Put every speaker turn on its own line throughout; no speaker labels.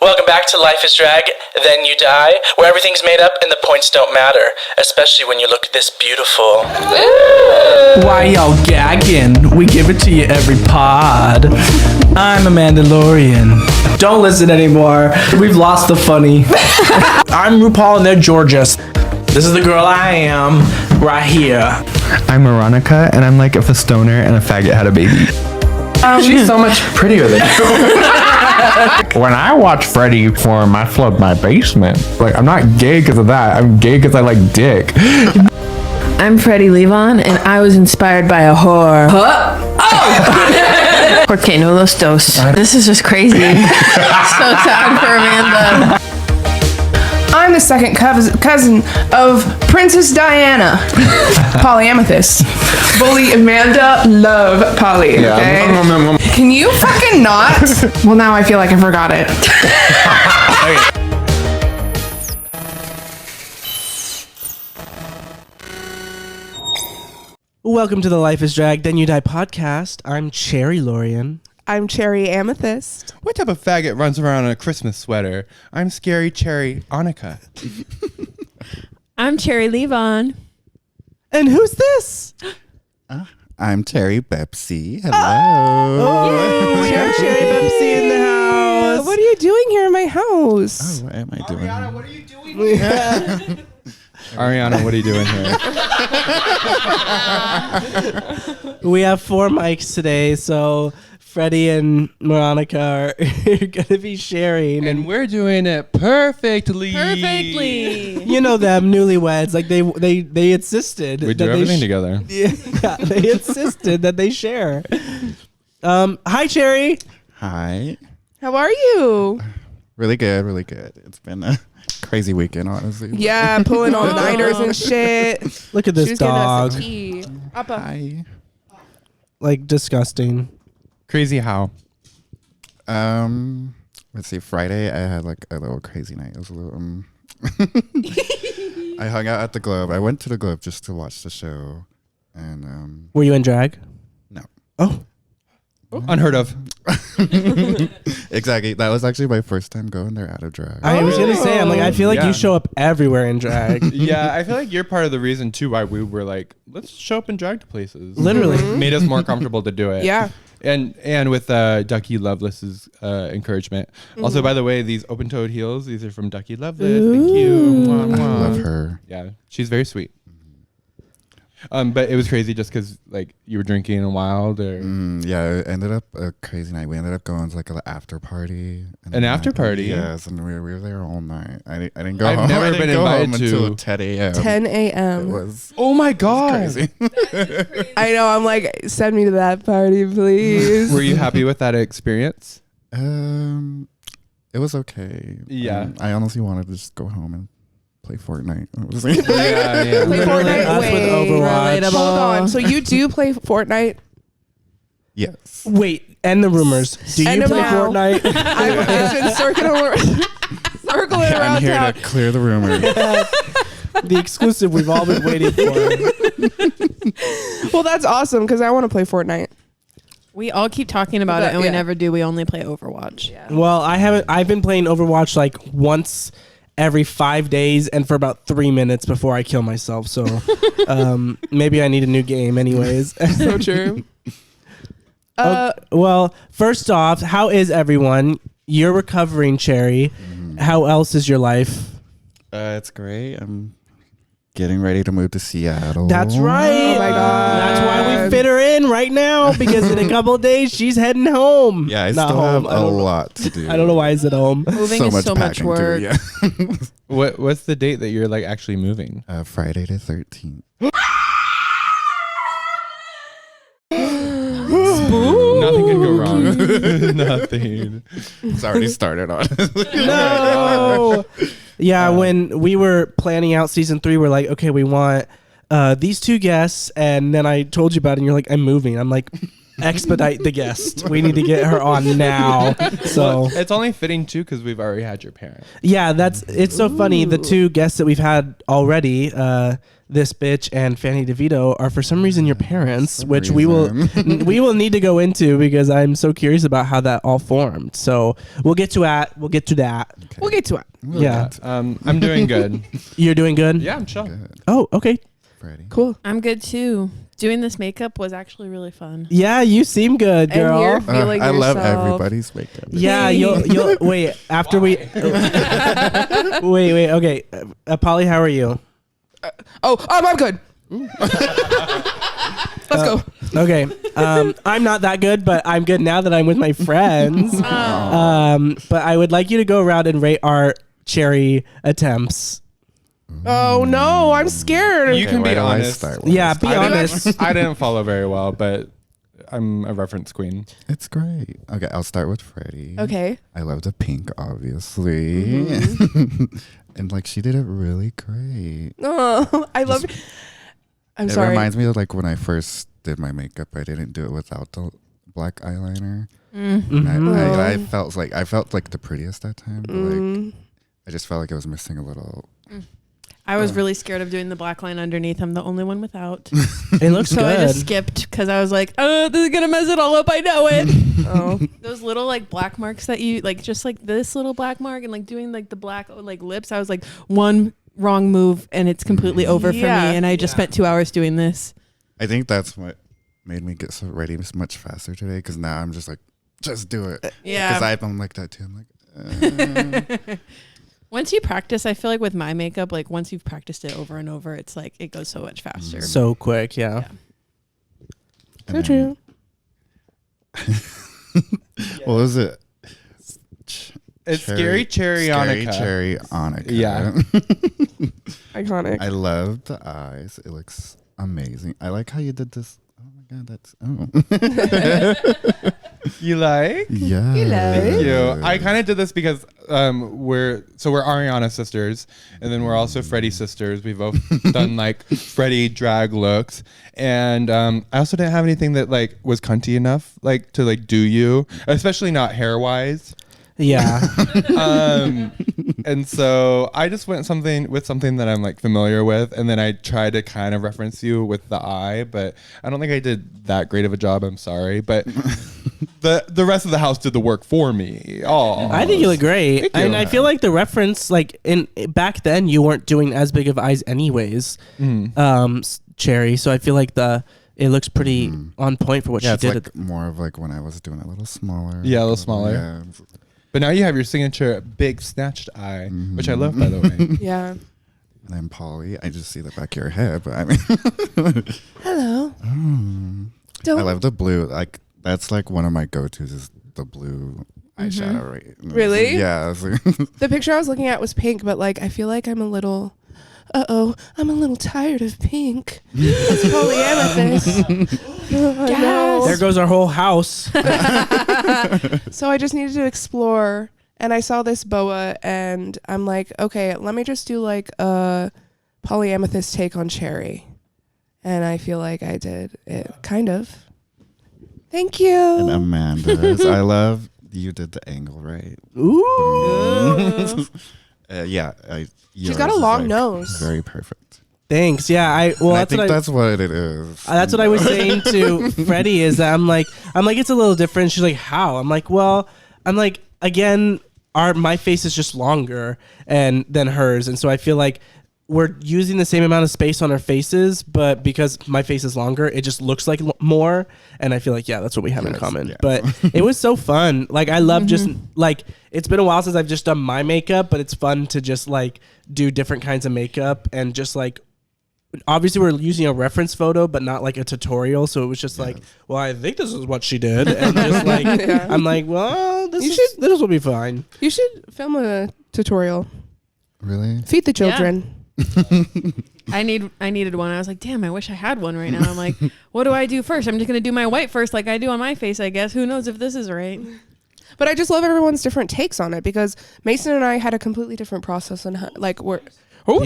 Welcome back to Life is Drag, Then You Die, where everything's made up and the points don't matter, especially when you look this beautiful.
Why y'all gagging? We give it to you every pod. I'm a Mandalorian. Don't listen anymore. We've lost the funny. I'm RuPaul and they're Georges. This is the girl I am, right here.
I'm Moronica, and I'm like if a stoner and a faggot had a baby.
She's so much prettier than you.
When I watch Freddie perform, I flood my basement. Like, I'm not gay because of that. I'm gay because I like dick.
I'm Freddie Levon, and I was inspired by a whore. Oh! Porque no los dos. This is just crazy. So sad for Amanda.
I'm the second cousin of Princess Diana. Polyamethyst. Bully Amanda, love Polly, okay? Can you fucking not? Well, now I feel like I forgot it.
Welcome to the Life is Drag, Then You Die podcast. I'm Cherri Lorian.
I'm Cherri Amethyst.
What type of faggot runs around in a Christmas sweater? I'm Scary Cherry Annika.
I'm Cherri Levon.
And who's this?
I'm Cherri Bepsi. Hello.
Oh, Cherri Bepsi in the house.
What are you doing here in my house?
Oh, what am I doing?
Ariana, what are you doing here? Ariana, what are you doing here?
We have 4 mics today, so Freddie and Moronica are going to be sharing.
And we're doing it perfectly.
You know them, newlyweds. Like they insisted.
We do everything together.
Yeah, they insisted that they share. Hi, Cherri.
Hi.
How are you?
Really good, really good. It's been a crazy weekend, honestly.
Yeah, pulling all-nighters and shit.
Look at this
She was giving us
dog.
a tea. Appa.
Hi.
Like disgusting.
Crazy how?
Let's see. Friday, I had like a little crazy night. It was a little. I hung out at the Globe. I went to the Globe just to watch the show, and
Were you in drag?
No.
Oh.
Unheard of.
Exactly. That was actually my first time going there out of drag.
I was gonna say, I feel like
Yeah.
you show up everywhere in drag.
Yeah, I feel like you're part of the reason too why we were like, let's show up and drag to places.
Literally.
Made us more comfortable to do it.
Yeah.
And with Ducky Loveless's encouragement. Also, by the way, these open-toed heels, these are from Ducky Loveless. Thank you. Mwah,
I
mwah.
love her.
Yeah, she's very sweet. But it was crazy just because like you were drinking and wild or
Yeah, it ended up a crazy night. We ended up going to like an after party.
An after party?
Yes, and we were there all night. I didn't go
I've
home.
never
I didn't
been
go
invited
home
to
until 10 a.m.
10
It
a.m.
was
oh my god,
crazy.
I know. I'm like, send me to that party, please.
Were you happy with that experience?
It was okay.
Yeah.
I honestly wanted to just go home and play Fortnite. It was
Yeah.
Play
Literally
Fortnite?
us with
Wait,
Overwatch.
Hold on. So you do play Fortnite?
Yes.
Wait, end the rumors. Do
End
you
them
play
now.
Fortnite?
I've been circling
I'm
around
here
town.
to clear the rumor.
The exclusive we've all been waiting for.
Well, that's awesome because I want to play Fortnite.
We all keep talking about it, and we
Yeah.
never do. We only play Overwatch.
Well, I've been playing Overwatch like once every 5 days and for about 3 minutes before I kill myself. So maybe I need a new game anyways.
So true.
Well, first off, how is everyone? You're recovering, Cherri. How else is your life?
It's great. I'm getting ready to move to Seattle.
That's right.
Oh my God.
That's why we fit her in right now because in a couple of days she's heading home.
Yeah, I
Not
still
home.
have a lot to do.
I don't know why is it home.
Moving is so much
packing
work.
yeah.
What's the date that you're like actually moving?
Friday the 13th.
Nothing can go wrong. Nothing.
It's already started on.
No. Yeah, when we were planning out season 3, we're like, okay, we want these 2 guests, and then I told you about it, and you're like, I'm moving. I'm like, expedite the guest. We need to get her on now. So
It's only fitting too because we've already had your parents.
yeah, it's so funny. The two guests that we've had already, this bitch and Fanny DeVito, are for some reason your parents, which we will need to go into because I'm so curious about how that all formed. So we'll get to that.
We'll get to it.
Yeah.
I'm doing good.
You're doing good?
Yeah, I'm chill.
Good.
Oh, okay.
Freddie.
Cool.
I'm good too. Doing this makeup was actually really fun.
Yeah, you seem good,
And
girl.
you're feeling
I love
yourself.
everybody's makeup.
Yeah, you'll wait after we. wait. Okay, Polly, how are you?
I'm good. Let's go.
Okay, I'm not that good, but I'm good now that I'm with my friends. But I would like you to go around and rate our cherry attempts.
Oh no, I'm scared.
You can
where
be
do I
honest.
start?
Yeah, be honest.
I didn't follow very well, but I'm a reference queen.
It's great. Okay, I'll start with Freddie.
Okay.
I love the pink, obviously. And like she did it really great.
Oh, I love it. I'm
It
sorry.
reminds me of like when I first did my makeup, I didn't do it without the black eyeliner.
Mm-hmm.
And
Oh.
I felt like the prettiest that time, but like I just felt like I was missing a little.
I was really scared of doing the black line underneath. I'm the only one without.
It looks
So
good.
I just skipped because I was like, oh, this is going to mess it all up. I know it.
Oh.
Those little like black marks that you like, just like this little black mark and like doing like the black like lips. I was like one wrong move and it's completely over for
Yeah.
me. And I just spent 2 hours doing this.
I think that's what made me get so ready much faster today. Because now I'm just like, just do it.
Yeah.
Because I'm like that too. I'm like.
Once you practice, I feel like with my makeup, like once you've practiced it over and over, it's like it goes so much faster.
So quick, yeah.
So true.
What was it?
It's Scary Cherryonica.
Scary Cherryonica.
Yeah.
Iconic.
I love the eyes. It looks amazing. I like how you did this. Oh my god, that's
You like?
yeah.
Thank you. I kind of did this because we're Ariana sisters, and then we're also Freddie sisters. We've both done like Freddie drag looks, and I also didn't have anything that like was cunty enough like to like do you, especially not hair wise.
Yeah.
And so I just went something that I'm like familiar with, and then I tried to kind of reference you with the eye, but I don't think I did that great of a job. I'm sorry, but the rest of the house did the work for me. Oh,
I think you look great.
Thank you.
And I feel like the reference, like back then, you weren't doing as big of eyes anyways, Cherry. So I feel like it looks pretty on point for what she
it's
did.
like more of like when I was doing a little smaller.
Yeah, a little smaller.
Yeah.
But now you have your signature big snatched eye, which I love, by the way.
Yeah.
And then Polly, I just see the back of your head, but I mean,
Hello.
I love the blue. Like that's like one of my go-tos is the blue eyeshadow. Right?
Really?
Yeah.
The picture I was looking at was pink, but like I feel like I'm a little tired of pink. It's polyamethyst. I know.
There goes our whole house.
So I just needed to explore, and I saw this boa, and I'm like, okay, let me just do like a polyamethyst take on Cherry, and I feel like I did it kind of. Thank you.
And Amanda's. I love you did the angle right.
Ooh.
Yeah.
She's got a long nose.
Very perfect.
Thanks. Yeah.
I
That's
think
what
that's what it is.
That's what I was saying to Freddie is that I'm like it's a little different. She's like, how? I'm like again, my face is just longer than hers, and so I feel like we're using the same amount of space on our faces, but because my face is longer, it just looks like more. And I feel like, yeah, that's what we have in common.
Yeah.
But it was so fun. Like, I love just like, it's been a while since I've just done my makeup, but it's fun to just like do different kinds of makeup and just like, obviously we're using a reference photo, but not like a tutorial. So it was just like, well, I think this is what she did. And just like, I'm like, well, this will be fine.
You should film a tutorial.
Really?
Feed the children.
I needed one. I was like, damn, I wish I had one right now. I'm like, what do I do first? I'm just going to do my white first like I do on my face, I guess. Who knows if this is right?
But I just love everyone's different takes on it because Mason and I had a completely different process on how, like Who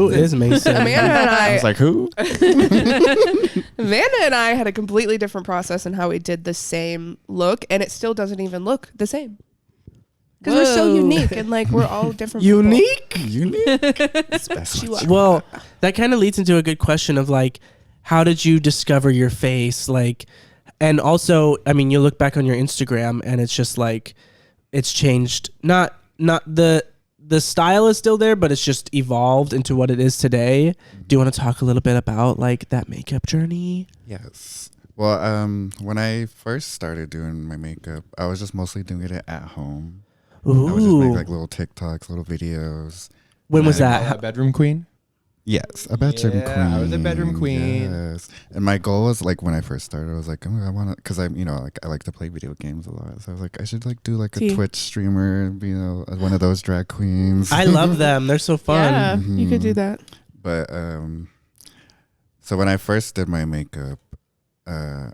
is Mason?
Amanda and
I was like, who?
Amanda and I had a completely different process in how we did the same look, and it still doesn't even look the same. Because we're so unique and like we're all different.
Unique?
People.
Well, that kind of leads into a good question of like, how did you discover your face? Like, and also, I mean, you look back on your Instagram and it's just like, it's changed. Not the style is still there, but it's just evolved into what it is today. Do you want to talk a little bit about like that makeup journey?
Yes. Well, when I first started doing my makeup, I was just mostly doing it at home.
Ooh.
I would just make like little TikToks, little videos.
When was that?
A bedroom queen?
Yes, a bedroom queen.
I was a bedroom queen.
Yes, and my goal was like when I first started, I was like, oh, I want to, because I'm, like I like to play video games a lot. So I was like, I should like do like a Twitch streamer, one of those drag queens.
I love them. They're so fun.
Yeah, you could do that.
But so when I first did my makeup, one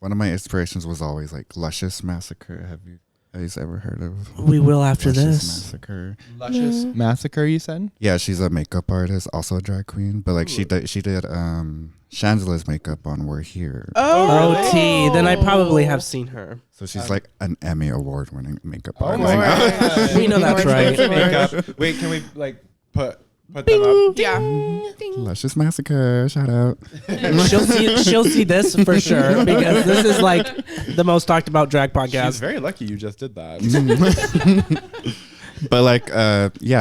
of my inspirations was always like Luscious Massacre. Have you guys ever heard of?
We will after
Luscious
this.
Massacre.
Luscious Massacre, you said?
Yeah, she's a makeup artist, also a drag queen. But like she did Shangela's makeup on We're Here.
Oh, T. Then I probably have seen her.
So she's like an Emmy award-winning makeup
Oh
artist.
my God.
We know that's right.
Makeup. Wait, can we like put them up?
Yeah.
Luscious Massacre, shout out.
she'll see this for sure because this is like the most talked about drag podcast.
She's very lucky you just did that.
But like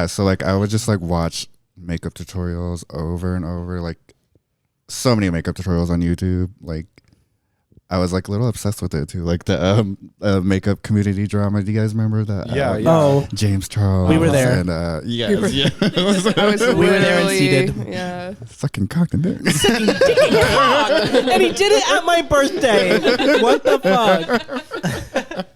so like I would just like watch makeup tutorials over and over, like so many makeup tutorials on YouTube. Like I was like a little obsessed with it too, like the makeup community drama. Do you guys remember that?
Yeah.
Oh,
James Charles.
We were there.
And
I was
We were there and
literally-
seated.
Yeah.
sucking cock and dick.
and he did it at my birthday. What the fuck?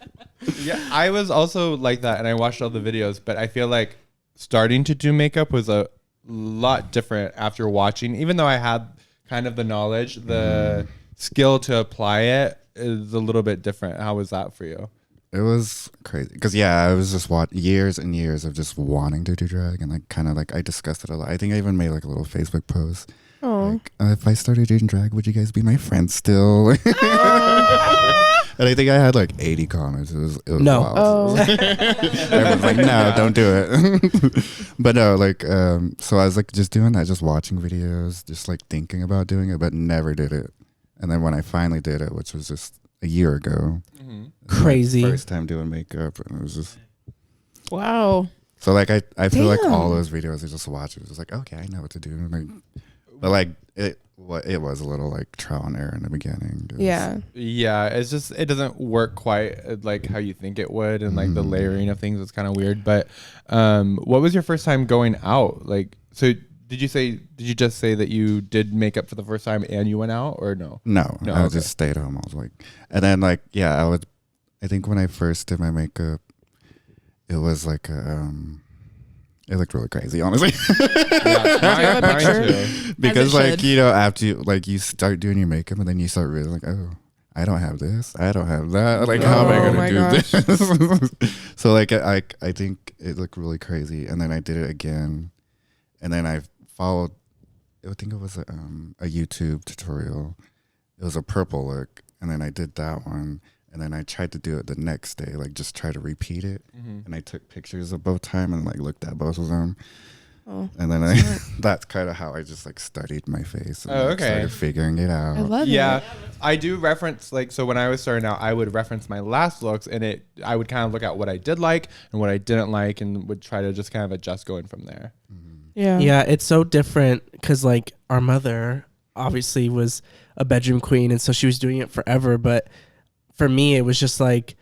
Yeah, I was also like that, and I watched all the videos, but I feel like starting to do makeup was a lot different after watching. Even though I had kind of the knowledge, the skill to apply it is a little bit different. How was that for you?
It was crazy because I was just years and years of just wanting to do drag, and like kind of like I discussed it a lot. I think I even made like a little Facebook post. Like, if I started doing drag, would you guys be my friends still? And I think I had like 80 comments. It was
No.
wild. Everyone's like, no, don't do it. But no, like, so I was like just doing that, just watching videos, just like thinking about doing it, but never did it. And then when I finally did it, which was just a year ago,
Crazy.
first time doing makeup, and it was just
Wow.
so like I feel like
Damn.
all those videos I just watched, it was just like, okay, I know what to do. And like, but like it was a little like trial and error in the beginning. It was-
Yeah, it's just it doesn't work quite like how you think it would, and like the layering of things is kind of weird. But what was your first time going out? Like, so did you just say that you did makeup for the first time and you went out, or no?
No,
No,
I
okay.
just stayed home. I was like, and then like, I think when I first did my makeup, it was like, it looked really crazy, honestly.
Yeah, mine too.
Because
As it
like,
should.
after you start doing your makeup and then you start really like, oh, I don't have this, I don't have that. Like, how am I
Oh
going
my
to do
gosh.
this? So like, I think it looked really crazy. And then I did it again. And then I followed, I think it was a YouTube tutorial. It was a purple look. And then I did that one. And then I tried to do it the next day, like just try to repeat it. And I took pictures of both time and like looked at both of them. And then that's kind of how I just like studied my face and like, started figuring it out.
I love
Yeah,
it.
I do reference like, so when I was starting out, I would reference my last looks, and I would kind of look at what I did like and what I didn't like, and would try to just kind of adjust going from there.
Yeah.
Yeah, it's so different because like our mother obviously was a bedroom queen, and so she was doing it forever. But for me, it was just like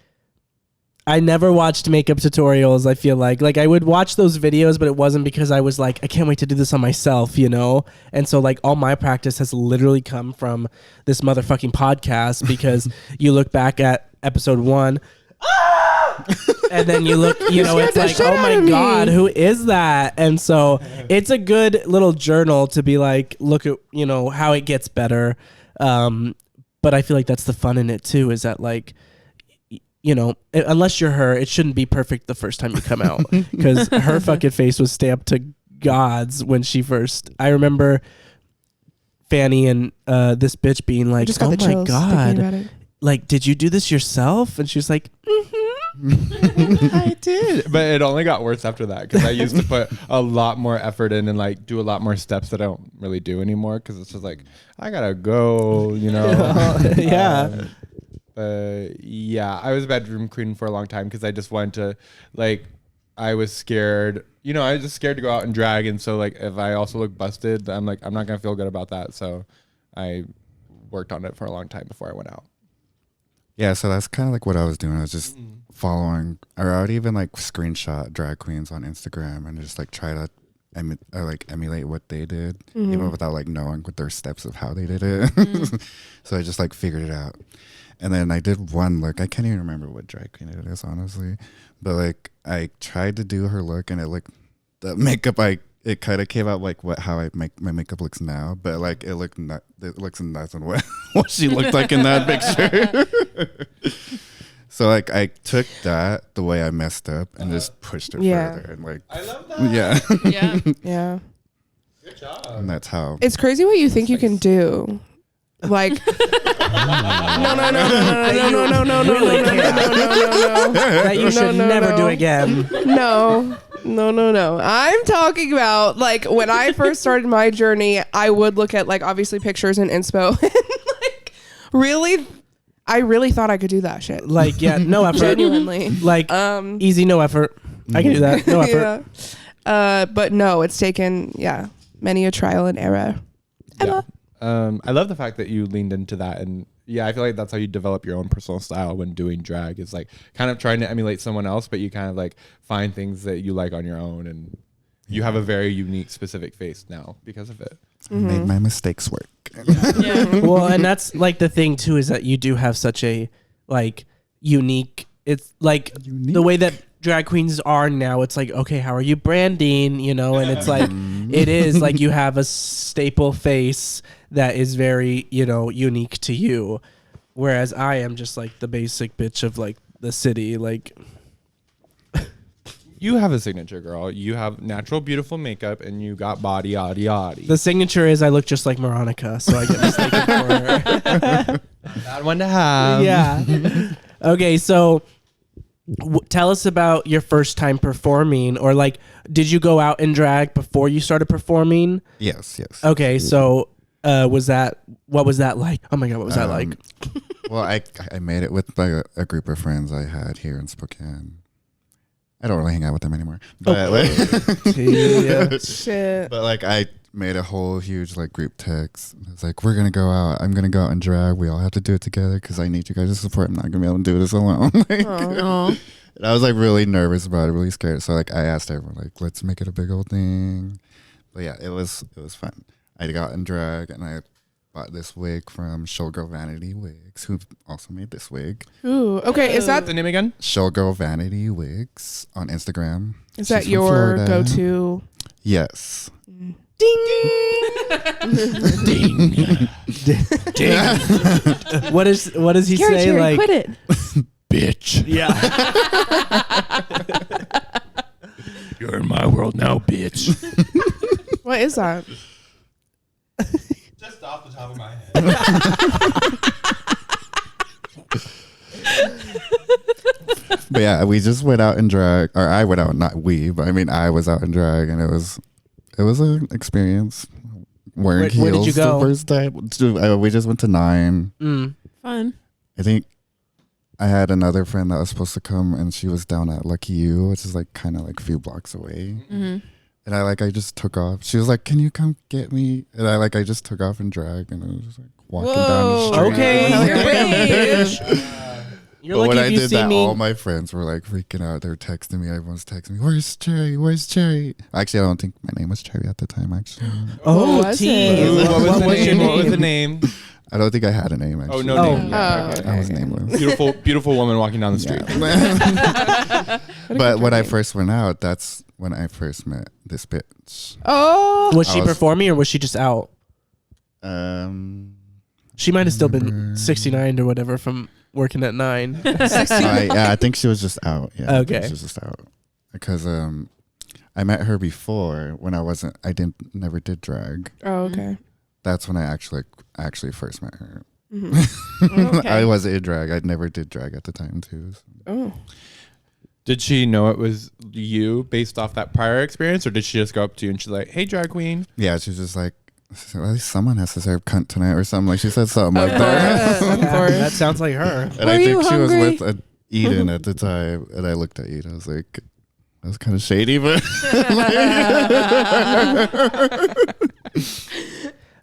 I never watched makeup tutorials. I feel like I would watch those videos, but it wasn't because I was like, I can't wait to do this on myself, And so like all my practice has literally come from this motherfucking podcast because you look back at episode 1. And then you look, it's
the
like,
shit
oh
out
my
of me.
God, who is that? And so it's a good little journal to be like, look at, how it gets better. But I feel like that's the fun in it too, is that like, you know, unless you're her, it shouldn't be perfect the first time you come out, because her fucking face was stamped to gods when she first. I remember Fanny and this bitch being like,
just got
"Oh
the
my
chills thinking about
god,
it.
like, did you do this yourself?" And she was like,
I did, but it only got worse after that because I used to put a lot more effort in and like do a lot more steps that I don't really do anymore because it's just like I gotta go, you know.
yeah.
But yeah, I was a bedroom queen for a long time because I just wanted to, like, I was scared. You know, I was just scared to go out and drag, and so like if I also look busted, I'm like I'm not gonna feel good about that. So I worked on it for a long time before I went out.
Yeah, so that's kind of like what I was doing. I was just following, or I would even like screenshot drag queens on Instagram and just like try to emulate what they did, even without like knowing what their steps of how they did it. So I just like figured it out. And then I did one look. I can't even remember what drag queen it is, honestly. But like I tried to do her look, and it looked, the makeup, it kind of came out like how I make my makeup looks now, but like it looks nothing what she looked like in that picture. So like I took that the way I messed up and just pushed it further, and like
I love that.
Yeah.
Yeah.
Good job.
and that's how.
It's crazy what you think you can do. Like, no.
That you should never do again.
No. I'm talking about like when I first started my journey, I would look at like obviously pictures and inspo and like I really thought I could do that shit.
Like, yeah, no effort.
Genuinely.
Like, easy, no effort. I can do that. No effort.
Yeah. But no, it's taken, many a trial and error.
Yeah. I love the fact that you leaned into that, and I feel like that's how you develop your own personal style when doing drag. Is like kind of trying to emulate someone else, but you kind of like find things that you like on your own, and you have a very unique, specific face now because of it.
Made my mistakes work.
Yeah.
Well, and that's like the thing too, is that you do have such a like unique. It's like the way that drag queens are now. It's like, okay, how are you branding? You know, and it's like it is like you have a staple face that is very, you know, unique to you, whereas I am just like the basic bitch of like the city. Like,
you have a signature, girl. You have natural, beautiful makeup, and you got body, yaddy, yaddy.
The signature is I look just like Moronica, so I get mistaken for her.
Bad one to have.
Yeah. Okay, so tell us about your first time performing, or like, did you go out and drag before you started performing?
Yes.
Okay, so what was that like? Oh my god, what was that like?
Well, I made it with like a group of friends I had here in Spokane. I don't really hang out with them anymore, but
Shit.
but like I made a whole huge like group text. It's like, we're gonna go out. I'm gonna go out and drag. We all have to do it together because I need you guys to support. I'm not gonna be able to do this alone.
Aw.
And I was like really nervous about it, really scared. So like I asked everyone like, let's make it a big old thing. But yeah, it was fun. I got in drag and I bought this wig from Showgirl Vanity Wigs, who also made this wig.
Ooh. Okay. Is that
The name again?
Showgirl Vanity Wigs on Instagram.
is that
She's from
your
Florida.
go-to?
Yes.
What does he say?
Cherri,
Like,
quit it.
Bitch.
yeah.
You're in my world now, bitch.
What is that?
Just off the top of my head.
But yeah, we just went out and drag, or I went out, not we, but I mean I was out in drag, and it was an experience. Wearing
Where
heels
did you go?
the first time. We just went to 9.
Fun.
I think I had another friend that was supposed to come, and she was down at Lucky You, which is like kind of like a few blocks away.
Mm-hmm.
And I just took off. She was like, "Can you come get me?" And I just took off and drag, and I was just like walking down the street.
Okay.
You're brave.
You're
But
lucky
when
if
I
you
did
see
that,
me.
all my friends were like freaking out. They were texting me. Everyone's texting me, "Where's Cherri? Where's Cherri?" Actually, I don't think my name was Cherri at the time. Actually,
Oh,
What was
T.
it?
What was your name? What was the
name?
name?
I don't think I had a name. Actually.
Oh, no
Oh.
name.
Oh,
Okay.
I was nameless.
Beautiful woman walking down the street.
But when I first went out, that's when I first met this bitch.
Oh.
Was she
I was-
performing or was she just out?
Um,
She might have still been 69 or whatever from working at 9.
Yeah, I think she was just out. Yeah,
Okay.
she was just out because I met her before when never did drag.
Oh, okay.
That's when I actually first met her.
Okay.
I was in drag. I never did drag at the time too. So.
Oh.
Did she know it was you based off that prior experience, or did she just go up to you and she's like, "Hey, drag queen"?
Yeah, she was just like, "At least someone has to serve cunt tonight," or something. Like she said something like that.
Of course.
That sounds like her.
And
Were
I
you
think she was
hungry?
with Eden at the time, and I looked at Eden. I was like, "That was kind of shady," but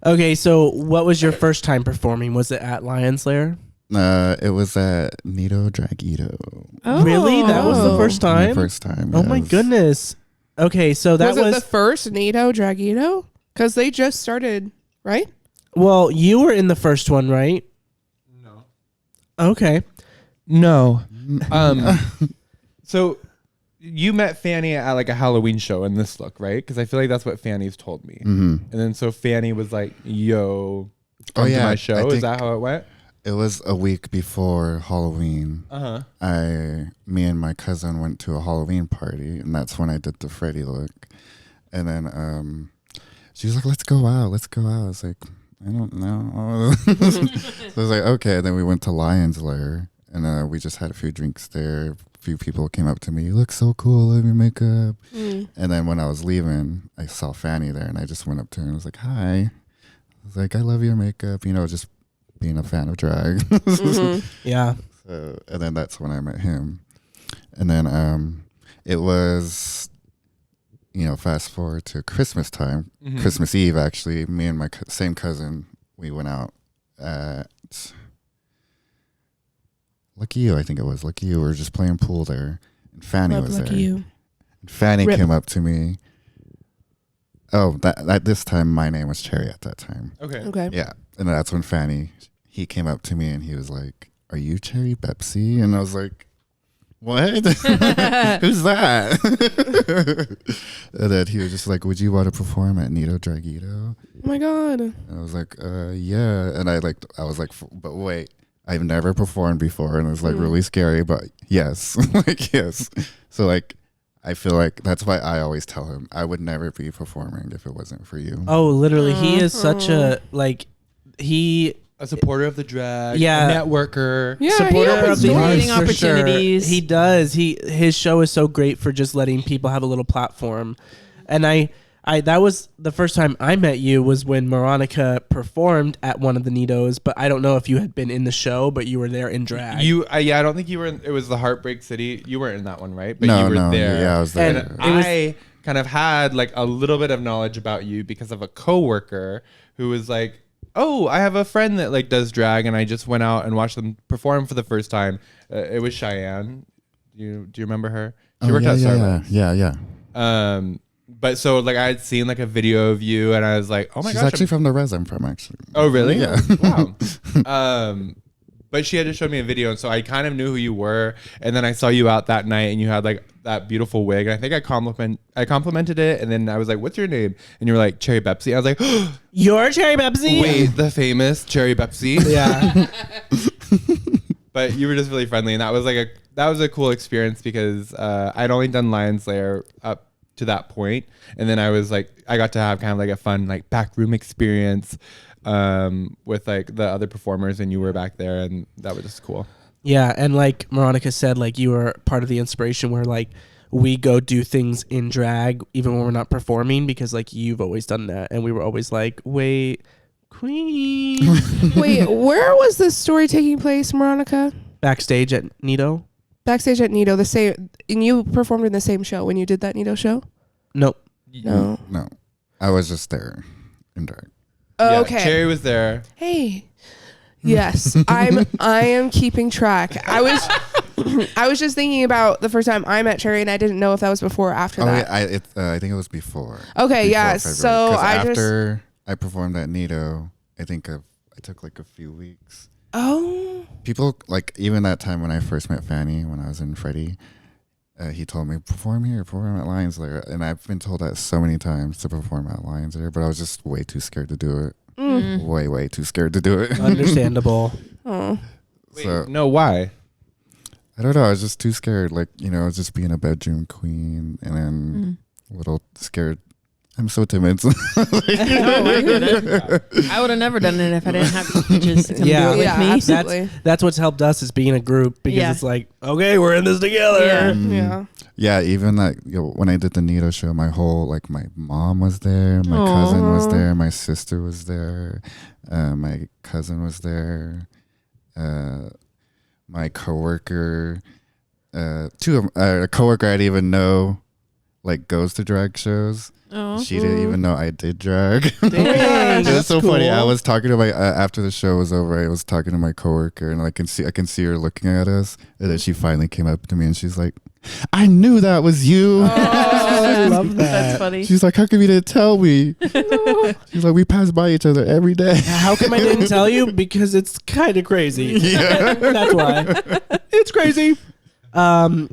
Okay, so what was your first time performing? Was it at Lion's Lair?
it was at Nido Dragito.
Oh.
Really? That was the first
My
time?
first time.
Oh my
yes.
goodness. Okay, so that
Was it the first Nido Dragito? Because they just started, right?
well, you were in the first one, right?
No.
Okay.
No. So you met Fanny at like a Halloween show in this look, right? Because I feel like that's what Fanny's told me.
Mm-hmm.
And then so Fanny was like, "Yo, come
Oh,
to
yeah,
my show."
I
Is
think-
that how it went?
It was a week before Halloween. Me and my cousin went to a Halloween party, and that's when I did the Freddie look. And then she was like, "Let's go out, let's go out." I was like, "I don't know." So I was like, "Okay." And then we went to Lion's Lair, and we just had a few drinks there. A few people came up to me, "You look so cool, love your makeup." And then when I was leaving, I saw Fanny there, and I just went up to her and was like, "Hi." I was like, "I love your makeup," just being a fan of drag.
Yeah.
So, and then that's when I met him. And then it was, fast forward to Christmas time, Christmas Eve, actually. Me and my same cousin, we went out at Lucky You, I think it was. Lucky You. We were just playing pool there. And Fanny was
Lucky
there.
you.
And Fanny
Rip.
came up to me. Oh, that this time my name was Cherri at that time.
Okay.
Yeah. And that's when he came up to me and he was like, "Are you Cherri Bepsi?" And I was like, "What? Who's that?" And then he was just like, "Would you want to perform at Nido Dragito?"
Oh my God.
And I was like, "Yeah." And I was like, "But wait, I've never performed before," and it was like really scary, but yes, yes. So I feel like that's why I always tell him I would never be performing if it wasn't for you.
Oh, literally, he is such a
A supporter of the drag,
Yeah.
a networker.
Yeah,
supporter
he
of
opens
the
doors.
arts
Creating
for sure.
opportunities.
He does. His show is so great for just letting people have a little platform. And I that was the first time I met you was when Moronica performed at one of the Nidos, but I don't know if you had been in the show, but you were there in drag.
I don't think you were it was the Heartbreak City. You weren't in that one, right? But
No,
you were
no,
there.
yeah, I was there.
And I kind of had like a little bit of knowledge about you because of a coworker who was like, "Oh, I have a friend that like does drag," and I just went out and watched them perform for the first time. It was Cheyenne. Do you remember her? She worked at Starbucks.
Yeah.
But so like I had seen like a video of you, and I was like, "Oh my
She's
gosh!"
actually from the res I'm from, actually.
Oh really?
Yeah.
Wow. But she had just showed me a video, and so I kind of knew who you were. And then I saw you out that night, and you had like that beautiful wig. And I think I complimented it, and then I was like, "What's your name?" And you were like, "Cherri Bepsi." I was like,
You're Cherri Bepsi?
"Wait, the famous Cherri Bepsi."
Yeah.
But you were just really friendly, and that was a cool experience because I'd only done Lion's Lair up to that point, and then I was like, I got to have kind of like a fun like backroom experience with like the other performers, and you were back there, and that was just cool.
Yeah, and like Moronica said, like you were part of the inspiration where like we go do things in drag even when we're not performing because like you've always done that, and we were always like, "Wait, queen."
Wait, where was this story taking place, Moronica?
Backstage at Nido?
Backstage at Nido, the same, and you performed in the same show when you did that Nido show?
Nope.
No.
No. I was just there in drag.
Oh,
Yeah,
okay.
Cherri was there.
Hey. Yes, I am keeping track. I was just thinking about the first time I met Cherri, and I didn't know if that was before or after that.
Yeah, I think it was before.
Okay,
Before
yeah.
February.
So
'Cause
I just
after I performed at Nido, I think I took like a few weeks. People like even that time when I first met Fanny when I was in Freddie, he told me perform at Lions Lair, and I've been told that so many times to perform at Lions Lair, but I was just way too scared to do it. Way too scared to do it.
Understandable.
Oh.
So
No, why?
I don't know. I was just too scared. Like, I was just being a bedroom queen and then a little scared. I'm so timid.
I would have never done it if I didn't have bitches to come do it with me.
Absolutely.
That's what's helped us is being a group because
Yeah.
it's like, okay, we're in this together.
Yeah.
Yeah.
Yeah, even like when I did the Nito show, my mom was there, my cousin was there, my sister was there, my cousin was there, my coworker, a coworker I didn't even know, like goes to drag shows.
Oh.
She didn't even know I did drag.
Dang,
It was so funny. I was talking to my after the show was over. I was talking to my coworker, and I can see her looking at us. And then she finally came up to me, and she's like, "I knew that was you."
I love that.
That's funny.
She's like, "How come you didn't tell me?" She's like, "We pass by each other every day."
How come I didn't tell you? Because it's kind of crazy.
Yeah.
That's why. It's crazy.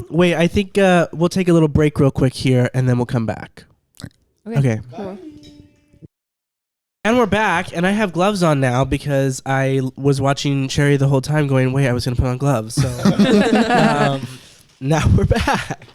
Wait, I think we'll take a little break real quick here, and then we'll come back. Okay.
Cool.
And we're back, and I have gloves on now because I was watching Cherri the whole time going, wait, I was going to put on gloves. So now we're back.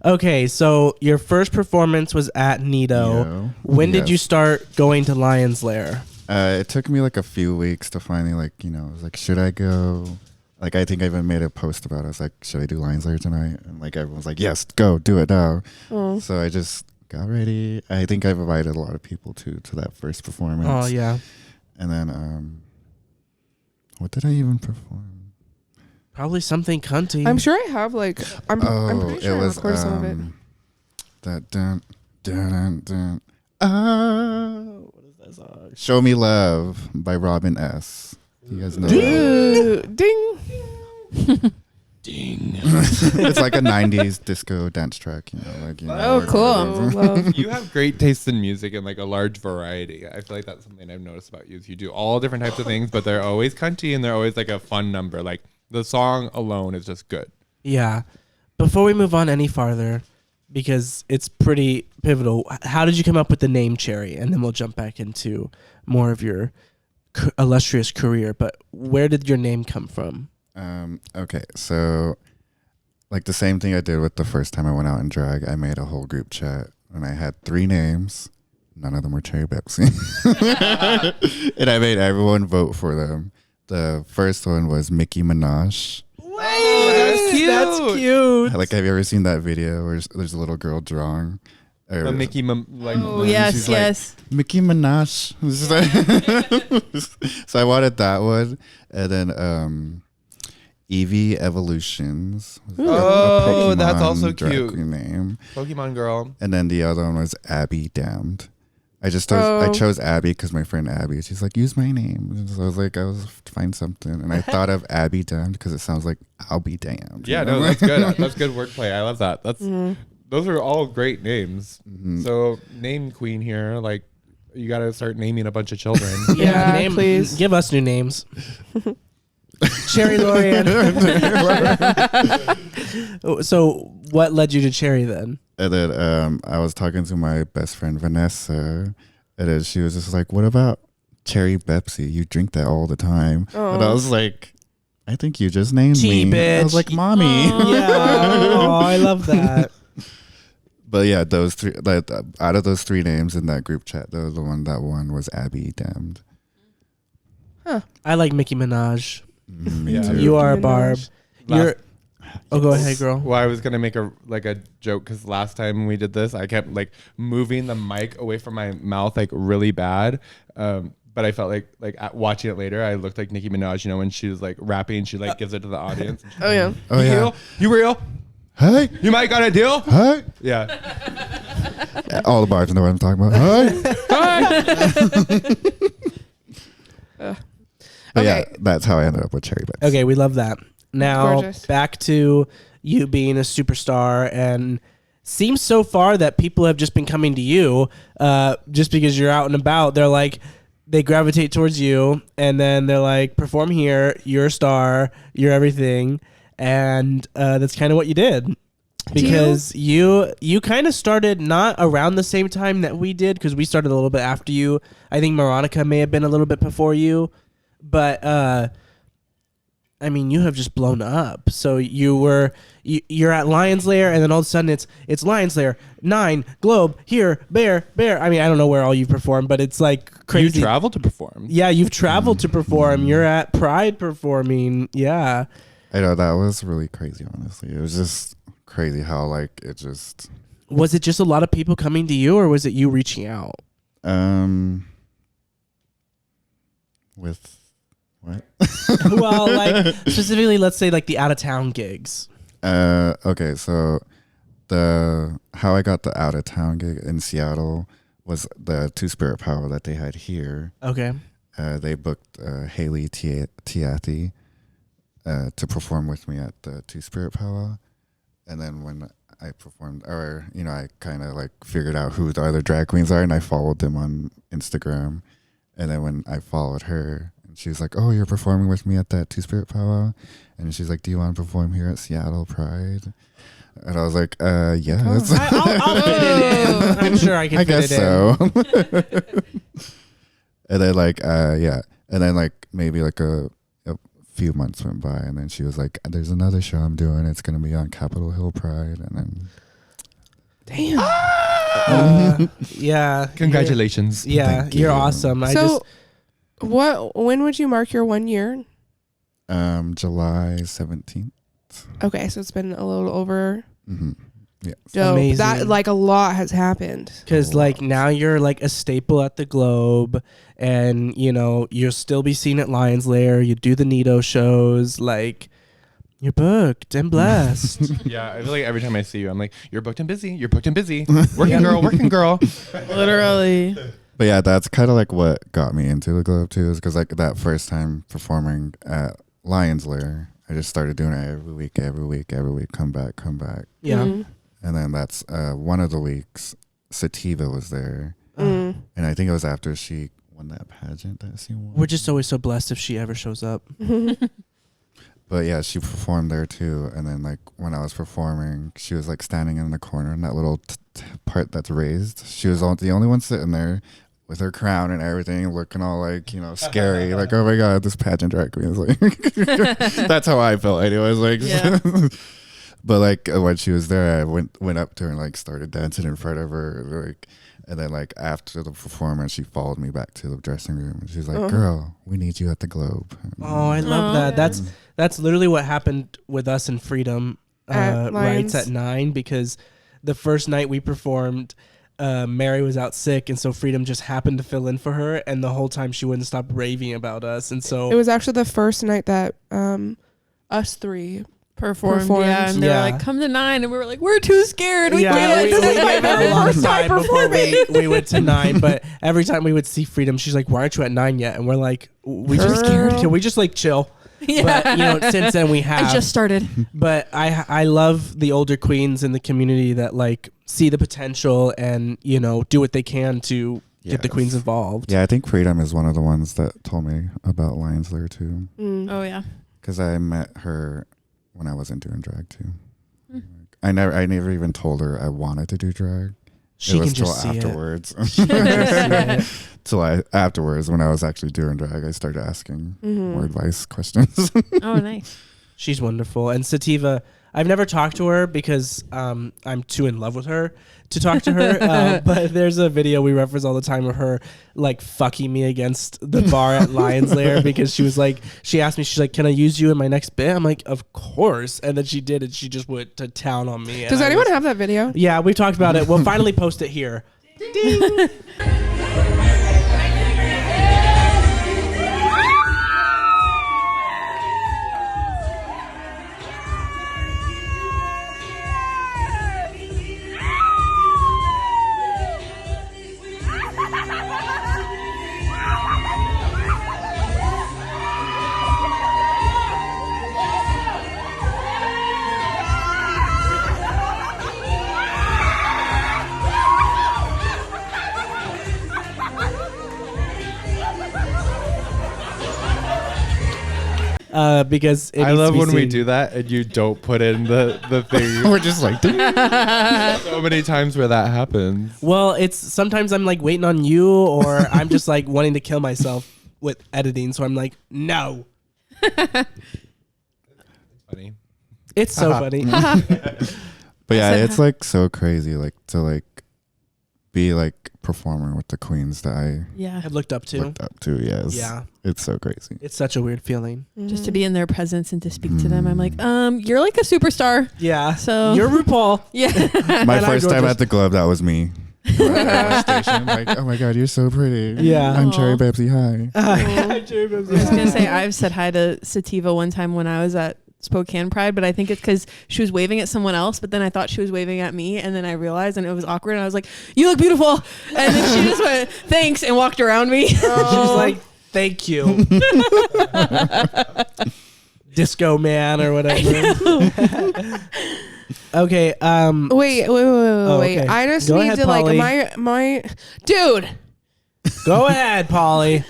Okay, so your first performance was at Nito. When did you start going to Lion's Lair?
It took me like a few weeks to finally I was like, should I go? Like, I think I even made a post about it. I was like, should I do Lion's Lair tonight? And like, everyone's like, yes, go, do it now. So I just got ready. I think I've invited a lot of people to that first performance.
Oh, yeah.
And then, what did I even perform?
Probably something cunty.
I'm sure I have I'm pretty sure I recorded some of it.
That dun dun dun. What is that song? "Show Me Love" by Robin S. You guys know that?
Ding.
Ding.
It's like a 90s disco dance track,
Oh, cool. Love.
You have great taste in music and like a large variety. I feel like that's something I've noticed about you. Is you do all different types of things, but they're always cunty and they're always like a fun number. Like the song alone is just good.
Yeah. Before we move on any farther, because it's pretty pivotal, how did you come up with the name Cherri? And then we'll jump back into more of your illustrious career. But where did your name come from?
Okay, so like the same thing I did with the first time I went out in drag, I made a whole group chat and I had 3 names. None of them were Cherri Bepsi. And I made everyone vote for them. The first one was Mickey Minaj.
That's cute.
That's cute.
Like, have you ever seen that video where there's a little girl drawing?
A Mickey, like,
Oh, yes,
she's
yes.
Like, Mickey Minaj. So I wanted that one. And then Eevee Evolutions.
Oh, that's also
drag
cute.
queen name.
Pokemon girl.
And then the other one was Abby Damned. I chose Abby because my friend Abby, she's like, use my name. And so I was like, I was find something. And I thought of Abby Damned because it sounds like I'll be damned.
Yeah, no, that's good. That's good wordplay. I love that. Those are all great names. So name queen here, like you got to start naming a bunch of children.
Yeah, please.
Give us new names. Cherri Lorian. So what led you to Cherri then?
And then I was talking to my best friend Vanessa, and then she was just like, what about Cherri Bepsi? You drink that all the time. And I was like, I think you just named me.
Bitch.
I was like, mommy.
Yeah. Oh, I love that.
But yeah, those 3, like, out of those 3 names in that group chat, the one that won was Abby Damned.
I like Mickey Minaj.
Me
Yeah.
too.
You are a Barb. You're. Oh, go ahead, girl.
Well, I was gonna make a joke because last time we did this, I kept like moving the mic away from my mouth like really bad. But I felt like watching it later, I looked like Nicki Minaj. You know, when she was like rapping, she like gives it to the audience.
Oh yeah.
Oh yeah.
Real? You real?
Hey.
You might got a deal?
Hey.
Yeah.
All the bars know what I'm talking about. Hey. But yeah, that's how I ended up with Cherri Bepsi.
Okay, we love that. Now
Gorgeous.
back to you being a superstar, and seems so far that people have just been coming to you just because you're out and about. They're like, they gravitate towards you, and then they're like, perform here, you're a star, you're everything. And that's kind of what you did. Because you kind of started not around the same time that we did, because we started a little bit after you. I think Moronica may have been a little bit before you. But I mean, you have just blown up. So you're at Lion's Lair, and then all of a sudden it's Lion's Lair, 9, Globe, here, Bear. I mean, I don't know where all you perform, but it's like crazy.
You travel to perform.
Yeah, you've traveled to perform. You're at Pride performing. Yeah.
I know that was really crazy, honestly. It was just crazy how like it just.
Was it just a lot of people coming to you, or was it you reaching out?
With what?
Well, like specifically, let's say like the out of town gigs.
Okay, so how I got the out of town gig in Seattle was the Two Spirit Power that they had here.
Okay.
They booked Haley Tiati to perform with me at the Two Spirit Power, and then when I performed, or I kind of like figured out who the other drag queens are, and I followed them on Instagram, and then when I followed her, and she was like, "Oh, you're performing with me at that Two Spirit Power," and she's like, "Do you want to perform here at Seattle Pride?" And I was like, "Yes."
I'll fit it in. I'm sure I can
I
fit
guess
it in.
so. And then and then like maybe like a few months went by, and then she was like, "There's another show I'm doing. It's gonna be on Capitol Hill Pride," and then.
Damn. Yeah.
Congratulations.
Yeah,
Thank
you're
you.
awesome.
When would you mark your 1 year?
July 17th.
Okay, so it's been a little over.
Mm-hmm. Yeah.
Dope.
Amazing.
That like a lot has happened.
Because like now you're like a staple at the Globe, and you'll still be seen at Lion's Lair. You do the Nito shows, like you're booked and blessed.
Yeah, I feel like every time I see you, I'm like, you're booked and busy. You're booked and busy. Working girl.
Literally.
But yeah, that's kind of like what got me into the Globe too, is because like that first time performing at Lion's Lair, I just started doing it every week, come back.
Yeah.
Mm-hmm.
And then that's one of the weeks, Sativa was there.
Mm.
And I think it was after she won that pageant that she won.
We're just always so blessed if she ever shows up.
But yeah, she performed there too. And then like when I was performing, she was like standing in the corner in that little part that's raised. She was the only one sitting there with her crown and everything, looking all like, scary. Like, oh my God, this pageant drag queen is like, that's how I felt anyways. Like,
Yeah.
But like when she was there, I went up to her and like started dancing in front of her. Like, and then like after the performance, she followed me back to the dressing room. And she's like, "Girl, we need you at the Globe."
Oh, I love that. That's literally what happened with us in Freedom Rights at 9, because the first night we performed, Mary was out sick, and so Freedom just happened to fill in for her, and the whole time she wouldn't stop raving about us. And so
It was actually the first night that us three
performed. Yeah, and they were like, "Come to 9," and we were like, "We're too scared. We can't. This is my very first time performing."
We went to 9, but every time we would see Freedom, she's like, "Why aren't you at 9 yet?" And we're like, "We just scared. Can we just like chill?"
Yeah.
But since then we have.
I just started.
But I love the older queens in the community that like see the potential and do what they can to get the queens involved.
Yeah, I think Freedom is one of the ones that told me about Lion's Lair too.
Oh yeah.
Because I met her when I wasn't doing drag too. I never even told her I wanted to do drag.
She
it was
can just see
afterwards.
it.
Till afterwards, when I was actually doing drag, I started asking more advice questions.
Oh, nice.
She's wonderful. And Sativa, I've never talked to her because I'm too in love with her to talk to her. But there's a video we reference all the time of her like fucking me against the bar at Lion's Lair because she asked me, she's like, "Can I use you in my next bit?" I'm like, "Of course." And then she did it. She just went to town on me.
Does anyone have that video?
Yeah, we've talked about it. We'll finally post it here. Ding. Because
I love when we do that and you don't put in the thing.
We're just like,
so many times where that happens.
Well, it's sometimes I'm like waiting on you, or I'm just like wanting to kill myself with editing. So I'm like, no. It's so funny.
But yeah, it's like so crazy, like to like be like performing with the queens that I
I've looked up to.
Yes.
Yeah.
It's so crazy.
It's such a weird feeling.
Just to be in their presence and to speak to them. I'm like, you're like a superstar.
Yeah.
So
you're RuPaul.
Yeah.
My first time at the club, that was me. Station, like, oh my god, you're so pretty.
Yeah.
I'm Cherri Bepsi. Hi.
I was gonna say I've said hi to Sativa one time when I was at Spokane Pride, but I think it's because she was waving at someone else, but then I thought she was waving at me, and then I realized, and it was awkward, and I was like, "You look beautiful," and then she just went, "Thanks," and walked around me.
She was like, "Thank you." Disco man or whatever. Okay.
Wait.
okay.
I just
Go
need
ahead,
to
Polly.
like my dude.
Go ahead, Polly.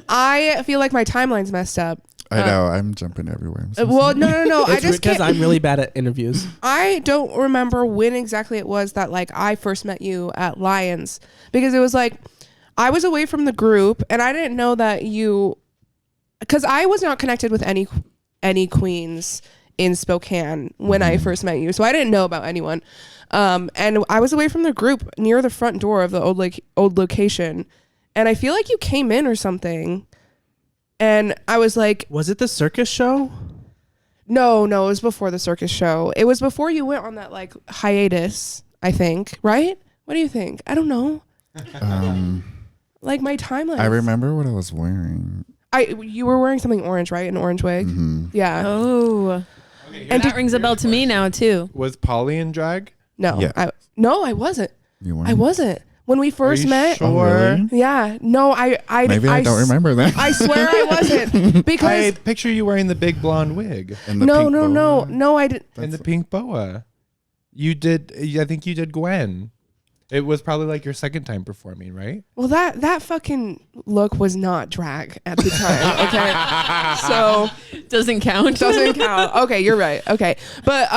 I feel like my timeline's messed up.
I know. I'm jumping everywhere. I'm so
Well,
sorry.
no. I
It's
just
because
can't.
I'm really bad at interviews.
I don't remember when exactly it was that like I first met you at Lions, because it was like I was away from the group and I didn't know that you, because I was not connected with any queens in Spokane when I first met you, so I didn't know about anyone. And I was away from the group near the front door of the old location, and I feel like you came in or something. And I was like,
Was it the circus show?
no, it was before the circus show. It was before you went on that like hiatus, I think, right? What do you think? I don't know. Like my timeline.
I remember what I was wearing.
You were wearing something orange, right? An orange wig.
Mm-hmm.
Yeah.
Oh, and that rings a bell to me now too.
Was Polly in drag?
No.
Yeah.
I wasn't.
You weren't?
I wasn't. When we first met.
Sure.
Oh, really?
Yeah. No, I
Maybe I don't remember that.
I swear I wasn't.
I
Because
picture you wearing the big blonde wig
And the
no,
pink bow.
no, I didn't.
and the pink boa. You did. I think you did Gwen. It was probably like your second time performing, right?
Well, that fucking look was not drag at the time. Okay. So
Doesn't count.
doesn't count. Okay, you're right. Okay. But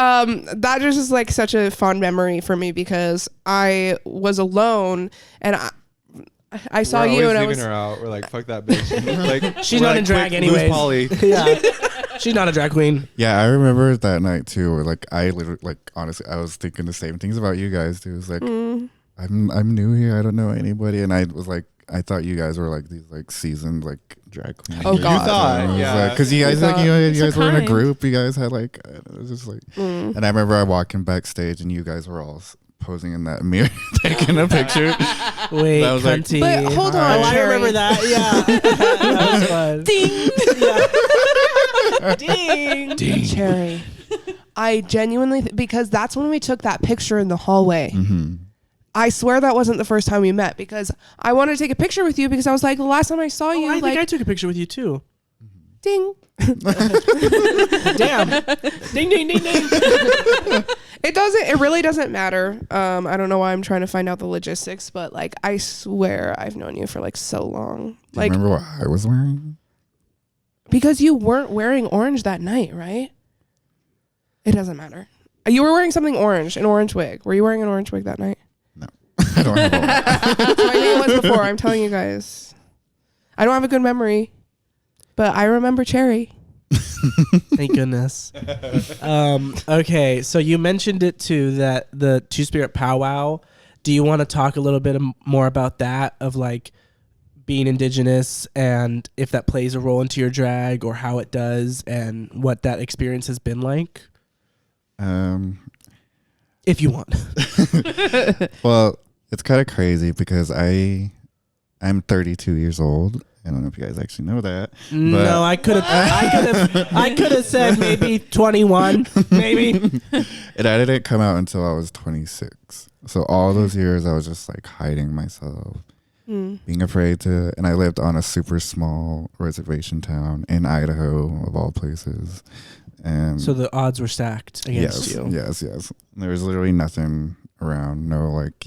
that just is like such a fond memory for me because I was alone and I saw
We're
you
always
and I
leaving
was
her out. We're like, fuck that bitch. Like
She's
we're
not
like,
in drag
quick, lose
anyways.
Polly.
Yeah. She's not a drag queen.
Yeah, I remember that night too. Where like I literally, like honestly, I was thinking the same things about you guys too. It's like I'm new here. I don't know anybody, and I was like, I thought you guys were like these like seasoned like drag queens.
Oh, God.
You thought, yeah.
Because you guys
You
like
thought-
you
So
guys were in a
kind.
group. You guys had like it was just like, and I remember I walking backstage, and you guys were all posing in that mirror taking a picture.
Wait,
That was like-
cunty.
But hold on,
Oh, I
Cherri.
remember that. Yeah. That was fun.
Ding.
Ding.
Cherri. I genuinely because that's when we took that picture in the hallway.
Mm-hmm.
I swear that wasn't the first time we met because I wanted to take a picture with you because I was like the last time I saw you,
I
like
think I took a picture with you too.
ding.
Damn. Ding, ding, ding, ding.
It really doesn't matter. I don't know why I'm trying to find out the logistics, but like I swear I've known you for like so long.
Do you
Like
remember what I was wearing?
because you weren't wearing orange that night, right? It doesn't matter. You were wearing something orange, an orange wig. Were you wearing an orange wig that night?
I don't have a
So I think it was before. I'm telling you guys. I don't have a good memory, but I remember Cherri.
Thank goodness. Okay, so you mentioned it too, that the Two Spirit powwow. Do you want to talk a little bit more about that, of like being Indigenous and if that plays a role into your drag or how it does and what that experience has been like? If you want.
Well, it's kind of crazy because I'm 32 years old. I don't know if you guys actually know that.
No, I could have said maybe 21, maybe.
And I didn't come out until I was 26. So all those years I was just like hiding myself, being afraid to. And I lived on a super small reservation town in Idaho, of all places. And
So the odds were stacked against you.
Yes. There was literally nothing around. No like,